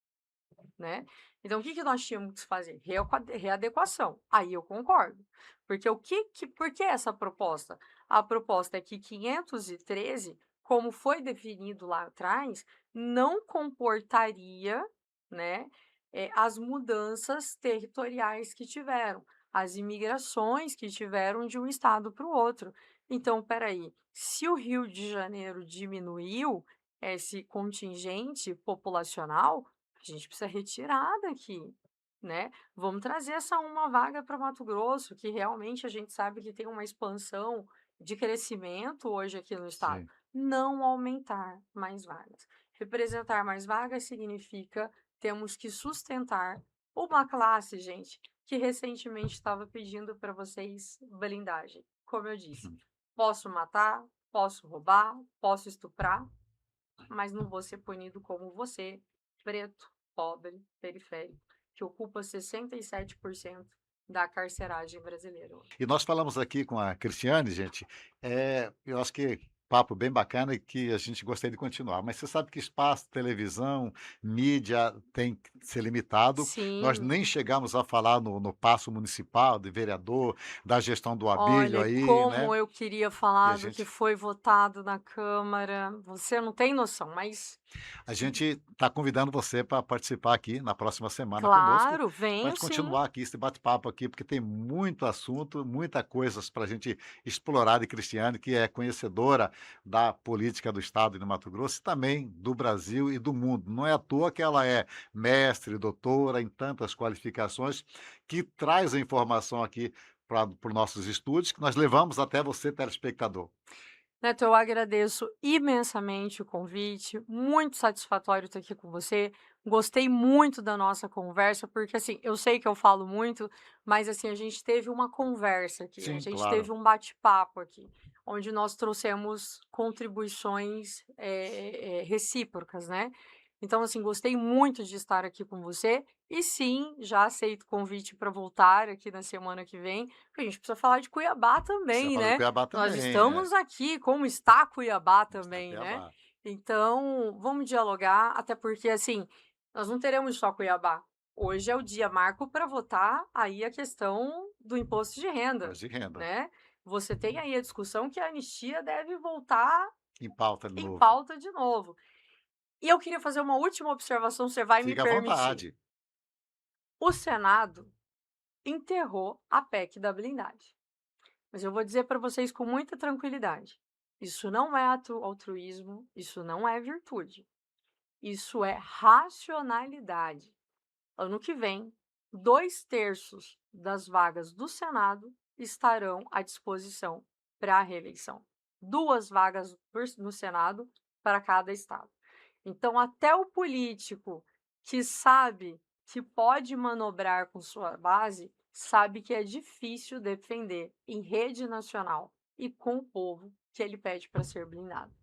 Né? Então, o que que nós tínhamos que fazer? Readequação. Aí eu concordo. Porque por que essa proposta? A proposta é que 513, como foi definido lá atrás, não comportaria, né, as mudanças territoriais que tiveram, as imigrações que tiveram de um estado para o outro. Então, espera aí, se o Rio de Janeiro diminuiu esse contingente populacional, a gente precisa retirar daqui, né? Vamos trazer essa uma vaga para Mato Grosso, que realmente a gente sabe que tem uma expansão de crescimento hoje aqui no estado. sim. Não aumentar mais vagas. Representar mais vagas significa temos que sustentar uma classe, gente, que recentemente estava pedindo para vocês blindagem. Como eu disse, Uhum. posso matar, posso roubar, posso estuprar, mas não vou ser punido como você, preto, pobre, periférico, que ocupa 67% da carceragem brasileira hoje. E nós falamos aqui com a Cristiane, gente, eu acho que papo bem bacana e que a gente gostaria de continuar, mas você sabe que espaço, televisão, mídia tem que ser limitado. Nós Sim, nem chegamos a falar no paço municipal, de vereador, da gestão do Abílio olha, aí, né, como eu queria e falar do que foi votado na Câmara, você não tem noção, mas a gente está convidando você para participar aqui na próxima semana conosco, claro, para a venho gente sim. continuar aqui esse bate-papo aqui, porque tem muito assunto, muita coisas para a gente explorar de Cristiane, que é conhecedora da política do estado de Mato Grosso e também do Brasil e do mundo. Não é à toa que ela é mestre, doutora em tantas qualificações, que traz a informação aqui para os nossos estúdios, que nós levamos até você, telespectador. Neto, eu agradeço imensamente o convite, muito satisfatório estar aqui com você. Gostei muito da nossa conversa, porque assim, eu sei que eu falo muito, mas assim, a gente teve uma conversa aqui, a Sim, gente claro. teve um bate-papo aqui, onde nós trouxemos contribuições recíprocas, né? Então, assim, gostei muito de estar aqui com você. E sim, já aceito o convite para voltar aqui na semana que vem, porque a gente precisa falar de Cuiabá Precisa também, falar de né? Cuiabá Nós também, estamos aqui, como está Cuiabá como está também, né. Cuiabá. Então, vamos dialogar, até porque, assim, nós não teremos só Cuiabá. Hoje é o dia marco para votar aí a questão do imposto de renda, Imposto de renda. né. Você tem aí a discussão que a anistia deve voltar Em pauta de em novo. pauta de novo. E eu queria fazer uma última observação, você vai me Fica à permitir. vontade. O Senado enterrou a PEC da blindagem. Mas eu vou dizer para vocês com muita tranquilidade: isso não é altruísmo, isso não é virtude, isso é racionalidade. Ano que vem, 2/3 das vagas do Senado estarão à disposição para a reeleição. 2 vagas no Senado para cada estado. Então, até o político que sabe que pode manobrar com sua base, sabe que é difícil defender em rede nacional e com o povo que ele pede para ser blindado.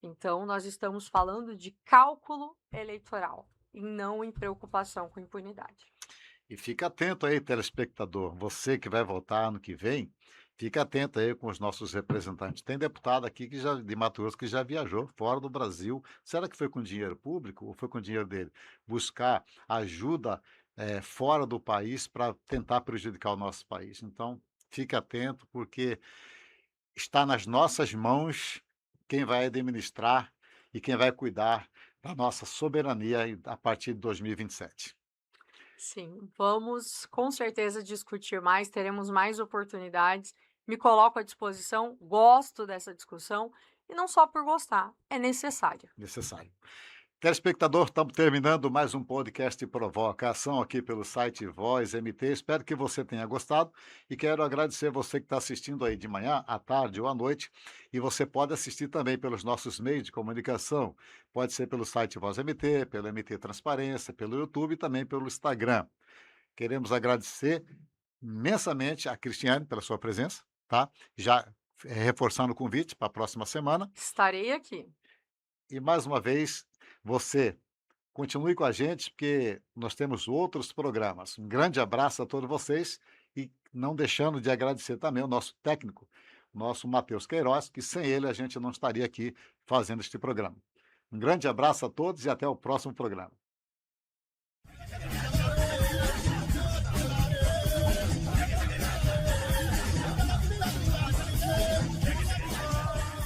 Então, nós estamos falando de cálculo eleitoral e não em preocupação com impunidade. E fica atento aí, telespectador, você que vai votar ano que vem, fica atento aí com os nossos representantes. Tem deputado aqui que já de Mato Grosso que já viajou fora do Brasil. Será que foi com dinheiro público ou foi com dinheiro dele? Buscar ajuda fora do país para tentar prejudicar o nosso país. Então, fique atento, porque está nas nossas mãos quem vai administrar e quem vai cuidar da nossa soberania a partir de 2027. Sim, vamos com certeza discutir mais, teremos mais oportunidades. Me coloco à disposição, gosto dessa discussão e não só por gostar, é necessária. Necessário. Telespectador, estamos terminando mais um podcast de provocação aqui pelo site Voz MT. Espero que você tenha gostado e quero agradecer você que está assistindo aí de manhã, à tarde ou à noite. E você pode assistir também pelos nossos meios de comunicação. Pode ser pelo site Voz MT, pelo MT Transparência, pelo YouTube e também pelo Instagram. Queremos agradecer imensamente a Cristiane pela sua presença, tá? Já reforçando o convite para a próxima semana. Estarei aqui. E mais uma vez, você continue com a gente, porque nós temos outros programas. Um grande abraço a todos vocês e não deixando de agradecer também o nosso técnico, nosso Matheus Queiroz, que sem ele a gente não estaria aqui fazendo este programa. Um grande abraço a todos e até o próximo programa.